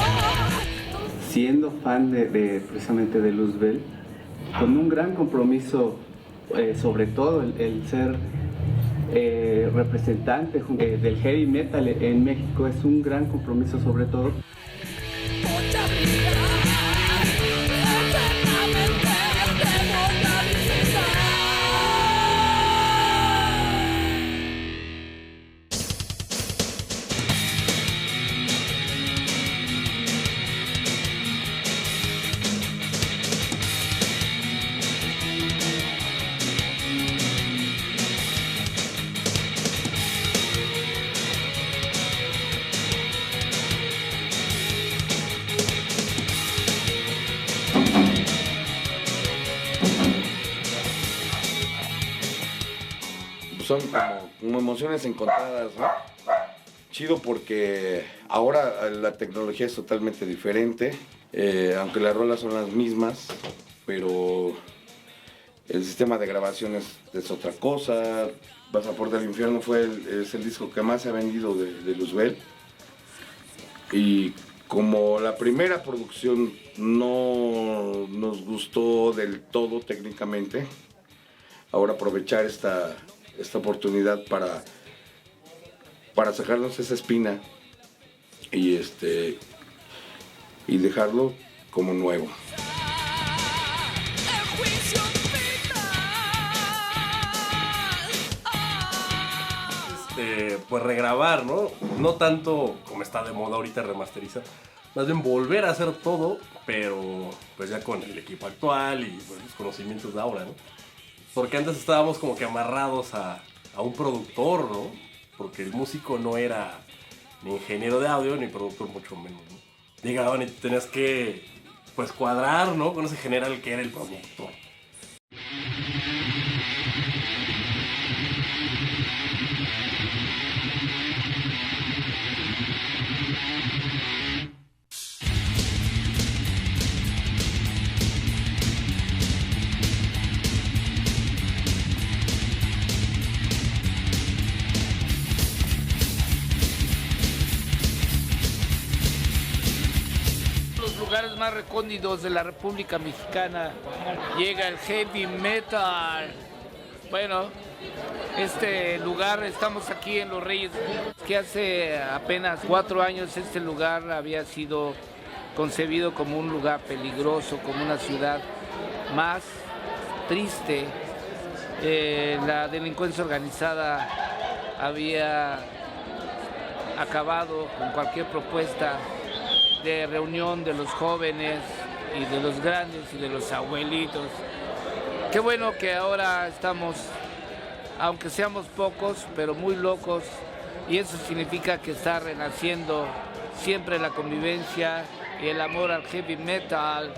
Siendo fan precisamente de Luzbel, con un gran compromiso, sobre todo el ser representante del heavy metal en México, es un gran compromiso sobre todo. pues son como emociones encontradas, ¿no? Chido porque ahora la tecnología es totalmente diferente, aunque las rolas son las mismas, pero el sistema de grabación es otra cosa. Pasaporte al Infierno es el disco que más se ha vendido de Luzbel. Y como la primera producción no nos gustó del todo técnicamente, ahora aprovechar esta oportunidad para sacarnos esa espina y dejarlo como nuevo. Pues regrabar, ¿no? No tanto como está de moda ahorita remasterizar, más bien volver a hacer todo, pero pues ya con el equipo actual y pues, los conocimientos de ahora, ¿no? Porque antes estábamos como que amarrados a un productor, ¿no? Porque el músico no era ni ingeniero de audio ni productor, mucho menos, ¿no? Llegaban y tenías que pues cuadrar, ¿no? Con ese general que era el productor. Lugares más recónditos de la República Mexicana llega el heavy metal. Bueno, este lugar, estamos aquí en Los Reyes, que hace apenas 4 años este lugar había sido concebido como un lugar peligroso, como una ciudad más triste. La delincuencia organizada había acabado con cualquier propuesta de reunión de los jóvenes y de los grandes y de los abuelitos. Qué bueno que ahora estamos, aunque seamos pocos, pero muy locos, y eso significa que está renaciendo siempre la convivencia y el amor al heavy metal,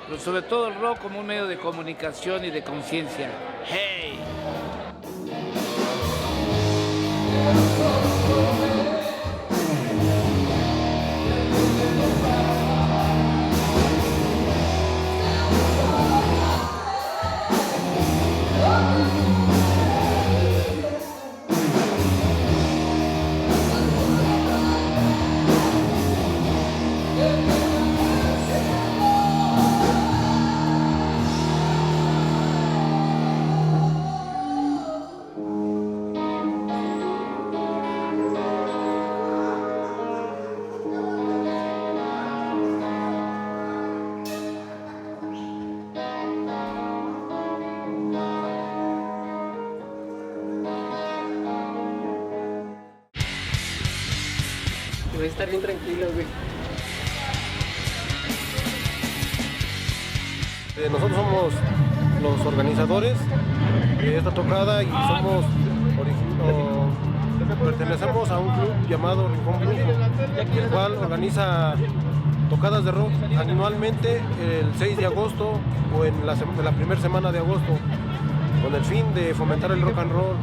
pero sobre todo el rock como un medio de comunicación y de conciencia. ¡Hey! Voy a estar bien tranquilo, güey. Nosotros somos los organizadores de esta tocada y pertenecemos a un club llamado Rincón Brujo, el cual organiza tocadas de rock anualmente el 6 de agosto o en la primera semana de agosto, con el fin de fomentar el rock and roll.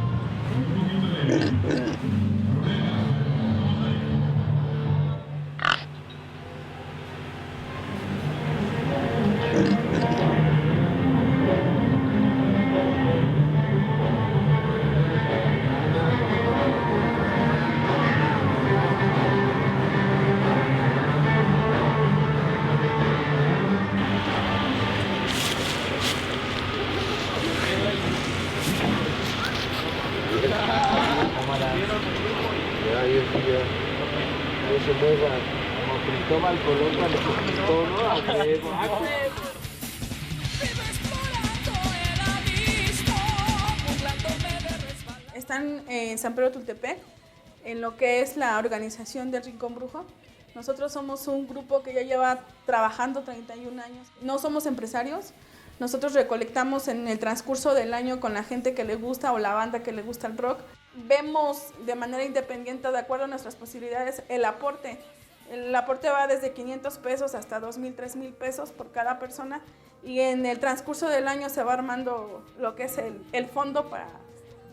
No se mueva, como Cristóbal Colón cuando conquistó, ¿no? A huevo, a huevo. Están en San Pedro Tultepec, en lo que es la organización del Rincón Brujo. Nosotros somos un grupo que ya lleva trabajando 31 años. No somos empresarios. Nosotros recolectamos en el transcurso del año con la gente que le gusta o la banda que le gusta el rock. Vemos de manera independiente, de acuerdo a nuestras posibilidades, el aporte. El aporte va desde 500 pesos hasta 2,000, 3,000 pesos por cada persona. Y en el transcurso del año se va armando lo que es el fondo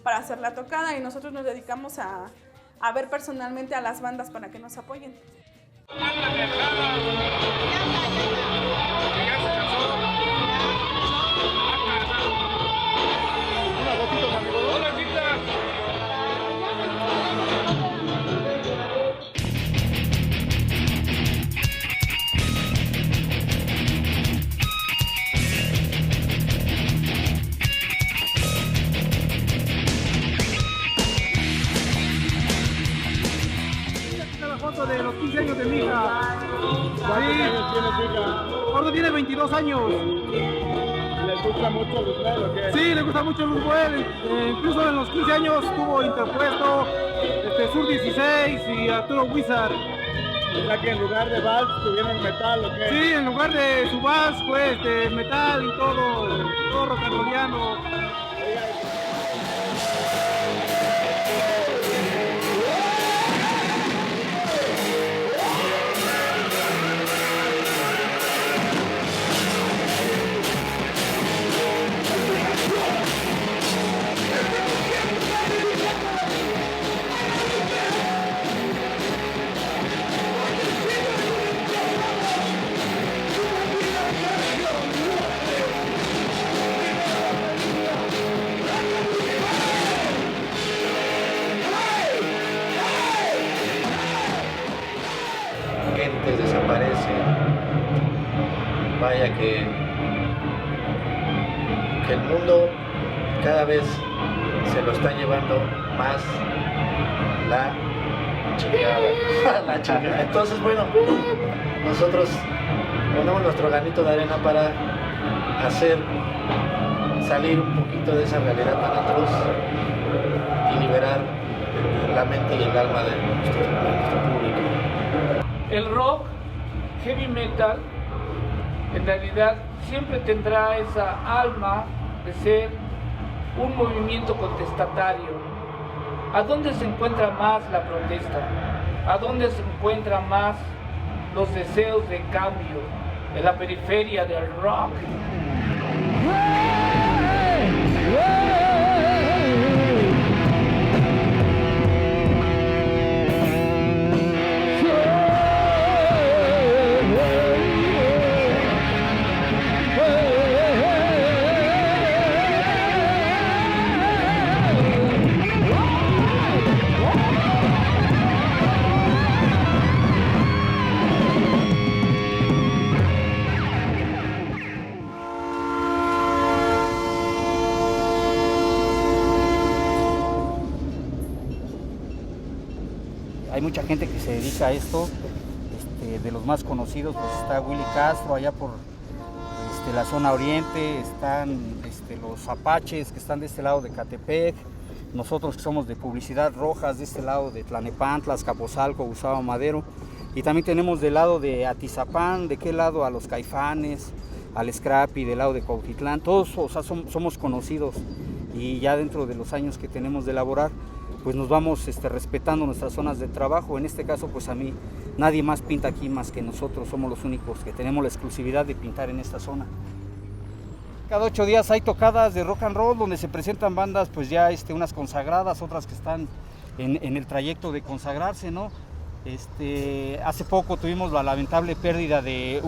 para hacer la tocada, y nosotros nos dedicamos a ver personalmente a las bandas para que nos apoyen. De los 15 años de mi hija. ¿Cuántos años tiene tu hija? Gordo tiene 22 años. ¿Le gusta mucho Luzbel o qué? Sí, le gusta mucho Luzbel. Incluso en los 15 años tuvo interpuesto Sur 16 y Arturo Wizard. O sea que en lugar de vals tuvieron metal o qué? Sí, en lugar de su vals fue metal y todo rock and rolliano. Vaya que el mundo cada vez se lo está llevando más la chingada. Entonces, bueno, nosotros ponemos nuestro granito de arena para hacer salir un poquito de esa realidad tan atroz y liberar la mente y el alma de nuestro público. El rock, heavy metal, en realidad siempre tendrá esa alma de ser un movimiento contestatario. ¿A dónde se encuentra más la protesta? ¿A dónde se encuentran más los deseos de cambio? En la periferia del rock. Hay mucha gente que se dedica a esto, de los más conocidos pues está Willy Castro allá por la zona oriente, están los apaches que están de este lado de Catepec, nosotros que somos de Publicidad Rojas de este lado de Tlanepantla, Azcapotzalco, Gustavo Madero, y también tenemos del lado de Atizapán, de qué lado a los Caifanes, al Scrappy, del lado de Cuautitlán, todos somos conocidos, y ya dentro de los años que tenemos de elaborar, pues nos vamos respetando nuestras zonas de trabajo. En este caso, pues a mí nadie más pinta aquí más que nosotros, somos los únicos que tenemos la exclusividad de pintar en esta zona. Cada 8 días hay tocadas de rock and roll donde se presentan bandas pues ya unas consagradas, otras que están en el trayecto de consagrarse, ¿no? Hace poco tuvimos la lamentable pérdida de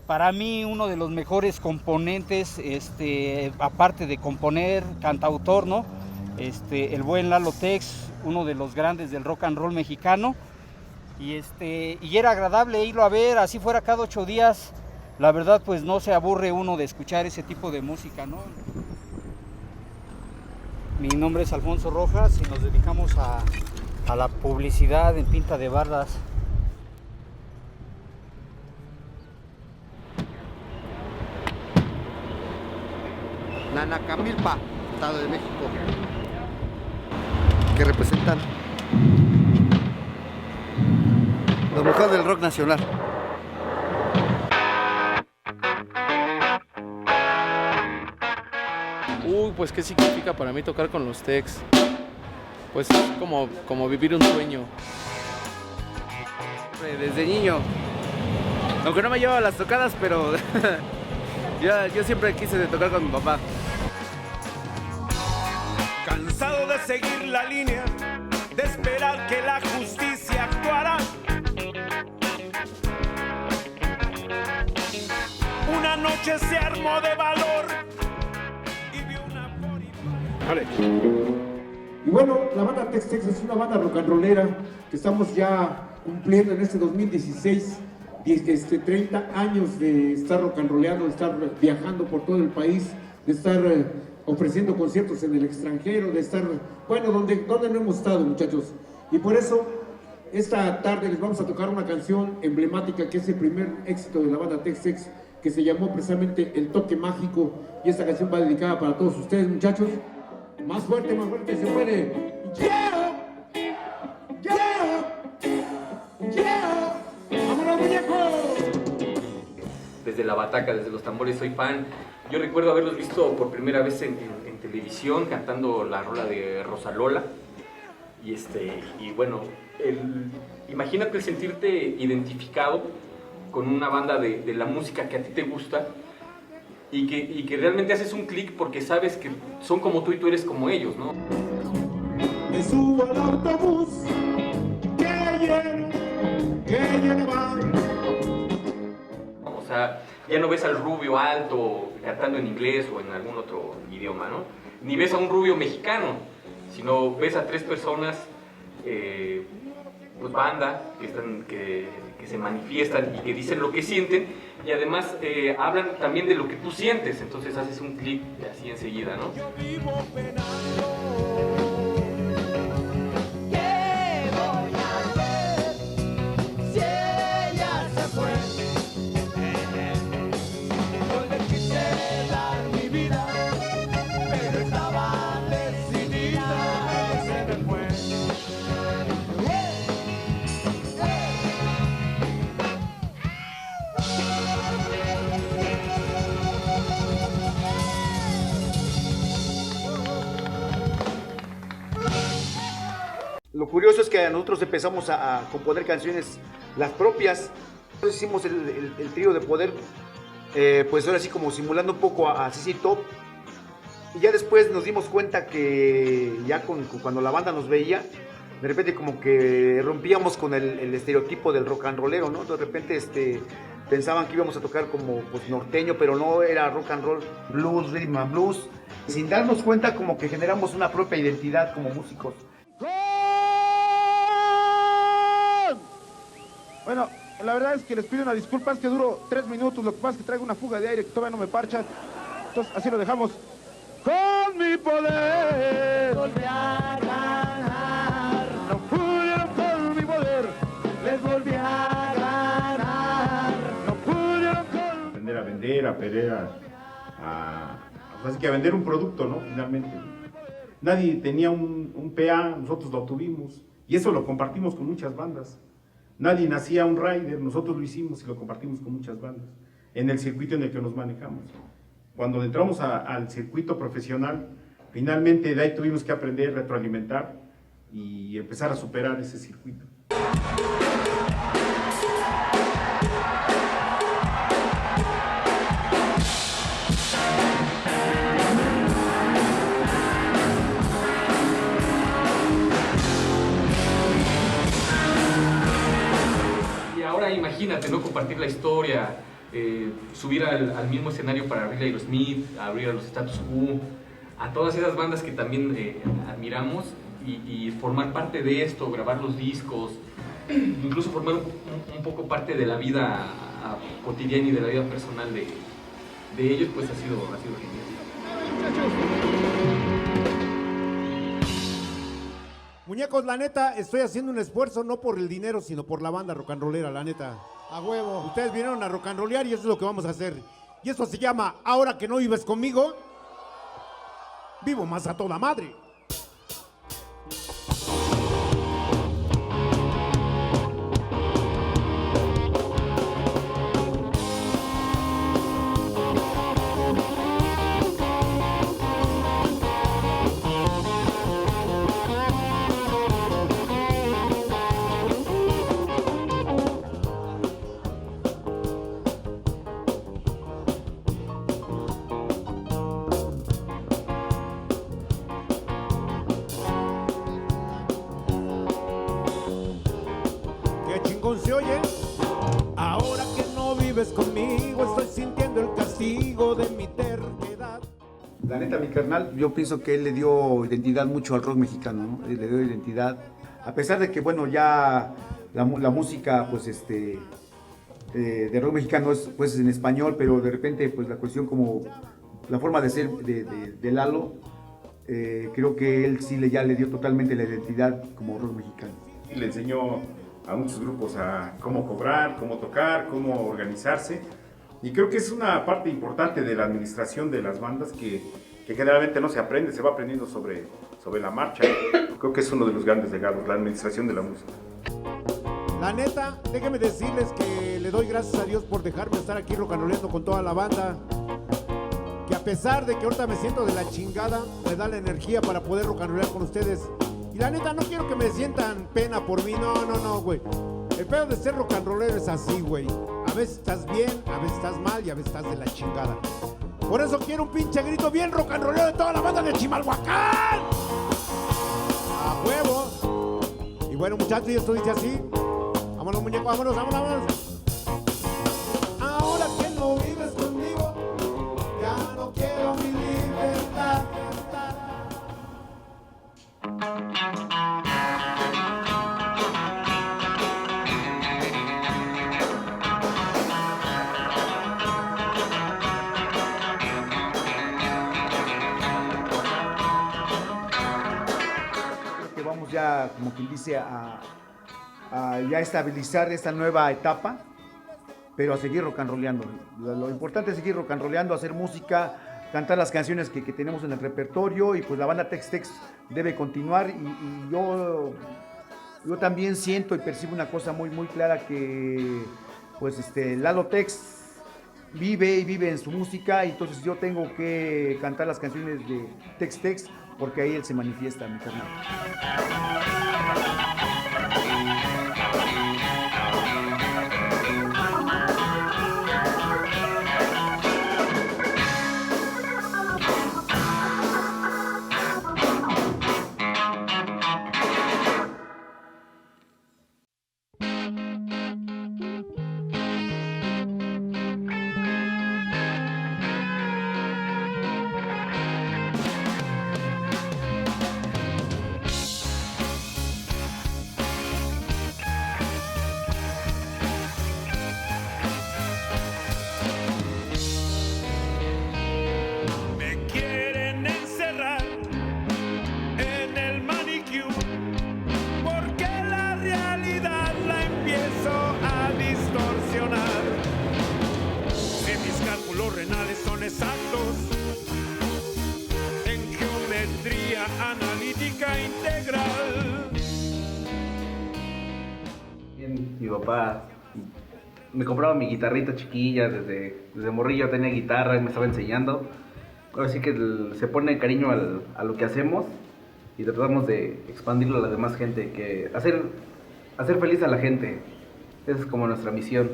para mí uno de los mejores componentes, aparte de componer, cantautor, ¿no? El buen Lalo Tex, uno de los grandes del rock and roll mexicano, y era agradable irlo a ver, así fuera cada 8 días, la verdad pues no se aburre uno de escuchar ese tipo de música, ¿no? Mi nombre es Alfonso Rojas y nos dedicamos a la publicidad en pinta de bardas. Nanacamilpa, Estado de México, que representan lo mejor del rock nacional. Pues qué significa para mí tocar con los Tex. Pues es como vivir un sueño. Desde niño, aunque no me llevo a las tocadas, pero yo siempre quise tocar con mi papá. cansado de seguir la línea, de esperar que la justicia actuara. Una noche se armó de valor y vio una... Y bueno, la banda Tex-Tex es una banda rock and rollera que estamos ya cumpliendo en este 2016 30 años de estar rock and rollando, de estar viajando por todo el país, de estar ofreciendo conciertos en el extranjero, de estar, bueno, donde no hemos estado, muchachos. Y por eso, esta tarde les vamos a tocar una canción emblemática que es el primer éxito de la banda Tex-Tex, que se llamó precisamente El Toque Mágico, y esta canción va dedicada para todos ustedes, muchachos. Más fuerte, se puede. ¡Yeah! ¡Yeah! ¡Yeah! ¡Vámonos, muñecos! Desde la bataca, desde los tambores, soy fan. Yo recuerdo haberlos visto por primera vez en televisión cantando la rola de Rosa Lola. Y bueno, imagínate el sentirte identificado con una banda de la música que a ti te gusta y que realmente haces un clic porque sabes que son como tú y tú eres como ellos, ¿no? Me subo al autobús que lleno va. O sea, ya no ves al rubio alto cantando en inglés o en algún otro idioma, ¿no? Ni ves a un rubio mexicano, sino ves a tres personas, pues banda, que se manifiestan y que dicen lo que sienten y además hablan también de lo que tú sientes, entonces haces un clic así enseguida, ¿no? Lo curioso es que nosotros empezamos a componer canciones las propias. Entonces hicimos el trío de Poder, pues ahora sí como simulando un poco a CC Top. Y ya después nos dimos cuenta que ya cuando la banda nos veía, de repente como que rompíamos con el estereotipo del rock and rollero, ¿no? De repente pensaban que íbamos a tocar como pues, norteño, pero no, era rock and roll, blues, rhythm and blues. Sin darnos cuenta como que generamos una propia identidad como músicos. Bueno, la verdad es que les pido una disculpa, es que duro 3 minutos, lo que pasa es que traigo una fuga de aire que todavía no me parchan. Entonces, así lo dejamos. Con mi poder volví a ganar, no pudieron con mi poder, les volví a ganar, no pudieron con... Aprender a vender, así que a vender un producto, ¿no? Finalmente. Nadie tenía un PA, nosotros lo tuvimos, y eso lo compartimos con muchas bandas. Nadie nacía un rider, nosotros lo hicimos y lo compartimos con muchas bandas, en el circuito en el que nos manejamos. Cuando entramos al circuito profesional, finalmente de ahí tuvimos que aprender, retroalimentar y empezar a superar ese circuito. Imagínate, ¿no? Compartir la historia, subir al mismo escenario para abrir a Aerosmith, abrir a los Status Quo, a todas esas bandas que también admiramos y formar parte de esto, grabar los discos, incluso formar un poco parte de la vida cotidiana y de la vida personal de ellos, pues ha sido genial. Muñecos, la neta, estoy haciendo un esfuerzo no por el dinero, sino por la banda rock and rollera, la neta. A huevo. Ustedes vinieron a rock and rollear y eso es lo que vamos a hacer. Y eso se llama Ahora que no vives conmigo, vivo más a toda madre. vives conmigo, estoy sintiendo el castigo de mi terquedad. La neta, mi carnal, yo pienso que él le dio identidad mucho al rock mexicano, ¿no? Le dio identidad, a pesar de que, bueno, ya la música, pues, de rock mexicano es, pues, en español, pero de repente, pues, la cuestión como, la forma de ser de Lalo, creo que él sí ya le dio totalmente la identidad como rock mexicano. Y le enseñó a muchos grupos a cómo cobrar, cómo tocar, cómo organizarse. Y creo que es una parte importante de la administración de las bandas que generalmente no se aprende, se va aprendiendo sobre la marcha. Creo que es uno de los grandes legados, la administración de la música. La neta, déjenme decirles que le doy gracias a Dios por dejarme estar aquí rocanroleando con toda la banda. Que a pesar de que ahorita me siento de la chingada, me da la energía para poder rocanrolear con ustedes. Y la neta, no quiero que me sientan pena por mí, no, güey. El pedo de ser rocanrolero es así, güey. A veces estás bien, a veces estás mal y a veces estás de la chingada. Por eso quiero un pinche grito bien rocanrolero de toda la banda de Chimalhuacán. ¡A huevo! Y bueno, muchachos, y esto dice así. Vámonos, muñeco, vámonos. Ahora que no vives conmigo, ya no quiero mi libertad. Que vamos ya, como quien dice, a ya estabilizar esta nueva etapa, pero a seguir rocanroleando. Lo importante es seguir rocanroleando, hacer música, cantar las canciones que tenemos en el repertorio, y pues la banda Tex-Tex debe continuar, y yo también siento y percibo una cosa muy, muy clara, que pues Lalo Tex vive en su música, y entonces yo tengo que cantar las canciones de Tex-Tex, porque ahí él se manifiesta, mi carnal. Mi papá me compraba mi guitarrita chiquilla, desde morrillo tenía guitarra y me estaba enseñando. Ahora sí que se pone cariño a lo que hacemos, y tratamos de expandirlo a la demás gente, que hacer feliz a la gente. Esa es como nuestra misión.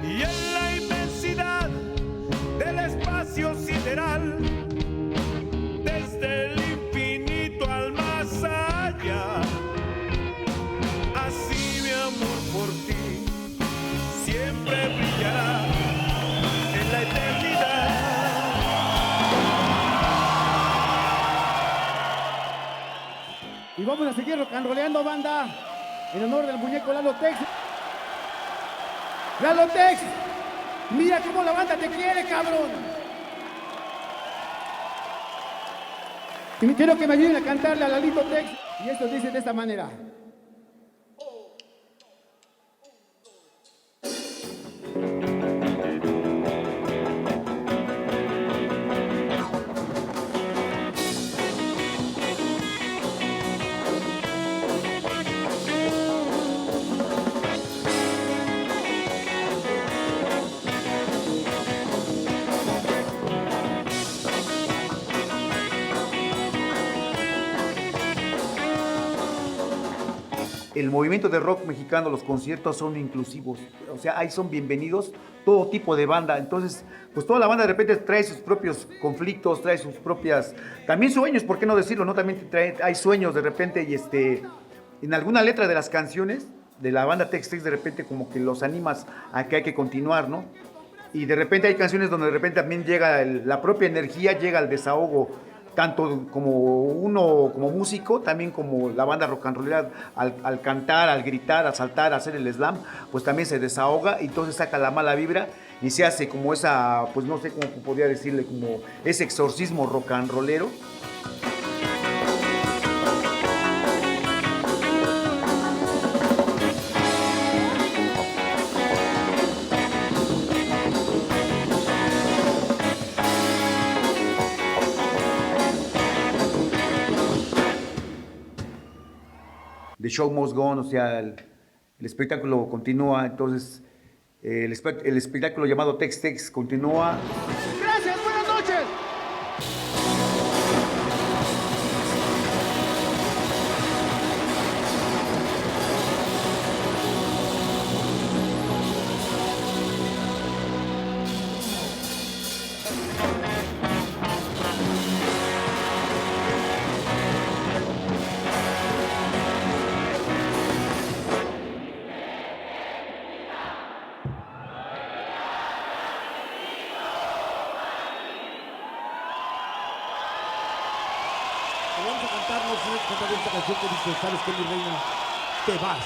Y en la inmensidad del espacio sideral, desde el infinito al más allá, así mi amor por ti siempre brillará en la eternidad. Y vamos a seguir rocanroleando, banda, en honor del muñeco Lalo Tex. Lalo Tex, mira cómo la banda te quiere, cabrón. Y quiero que me ayuden a cantarle a Lalito Tex. Y esto dice de esta manera. El movimiento de rock mexicano, los conciertos son inclusivos, o sea, ahí son bienvenidos todo tipo de banda. Entonces, pues toda la banda de repente trae sus propios conflictos, trae sus propias, también sueños, ¿por qué no decirlo? ¿No? También hay sueños de repente, en alguna letra de las canciones de la banda Tex-Tex de repente como que los animas a que hay que continuar, ¿no? Y de repente hay canciones donde de repente también llega la propia energía, llega el desahogo, tanto como uno como músico, también como la banda rock and rollera, al cantar, al gritar, al saltar, a hacer el slam, pues también se desahoga y entonces saca la mala vibra y se hace como esa, pues no sé cómo podría decirle, como ese exorcismo rock and rollero. The show must go on, o sea, el espectáculo continúa, entonces el espectáculo llamado Tex-Tex continúa. Gracias, buenas noches. Vamos a cantarnos esta canción que dice, ¿sabes qué, mi reina? Te vas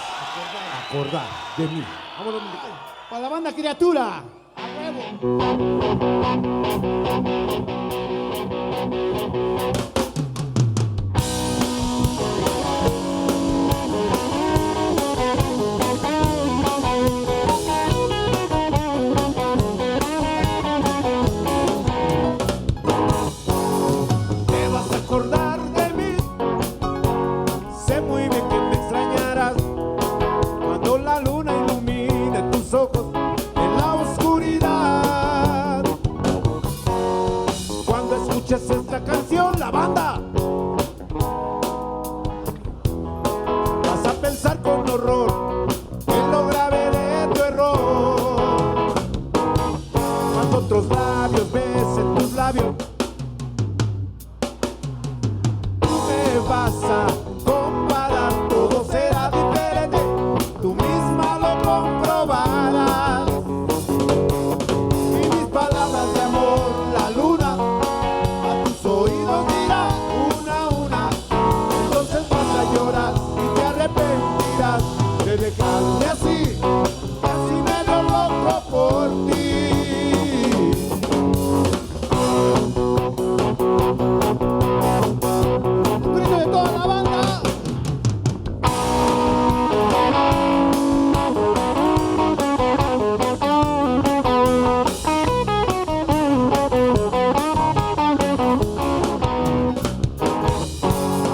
a acordar de mí. Vámonos, para la banda Criatura. ¡A huevo! Te vas a acordar de mí. Sé muy bien que me extrañarás cuando la luna ilumine tus ojos en la oscuridad. Cuando escuches esta canción, la banda, vas a pensar con horror en lo grave de tu error. Cuando otros labios besen tus labios, vas a comparar, todo será diferente, tú misma lo comprobarás. Y mis palabras de amor, la luna, a tus oídos dirá una a una. Entonces vas a llorar y te arrepentirás de dejarme así, casi medio loco por ti.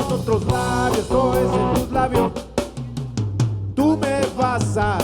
Otros labios, o es en tus labios, tú me vas a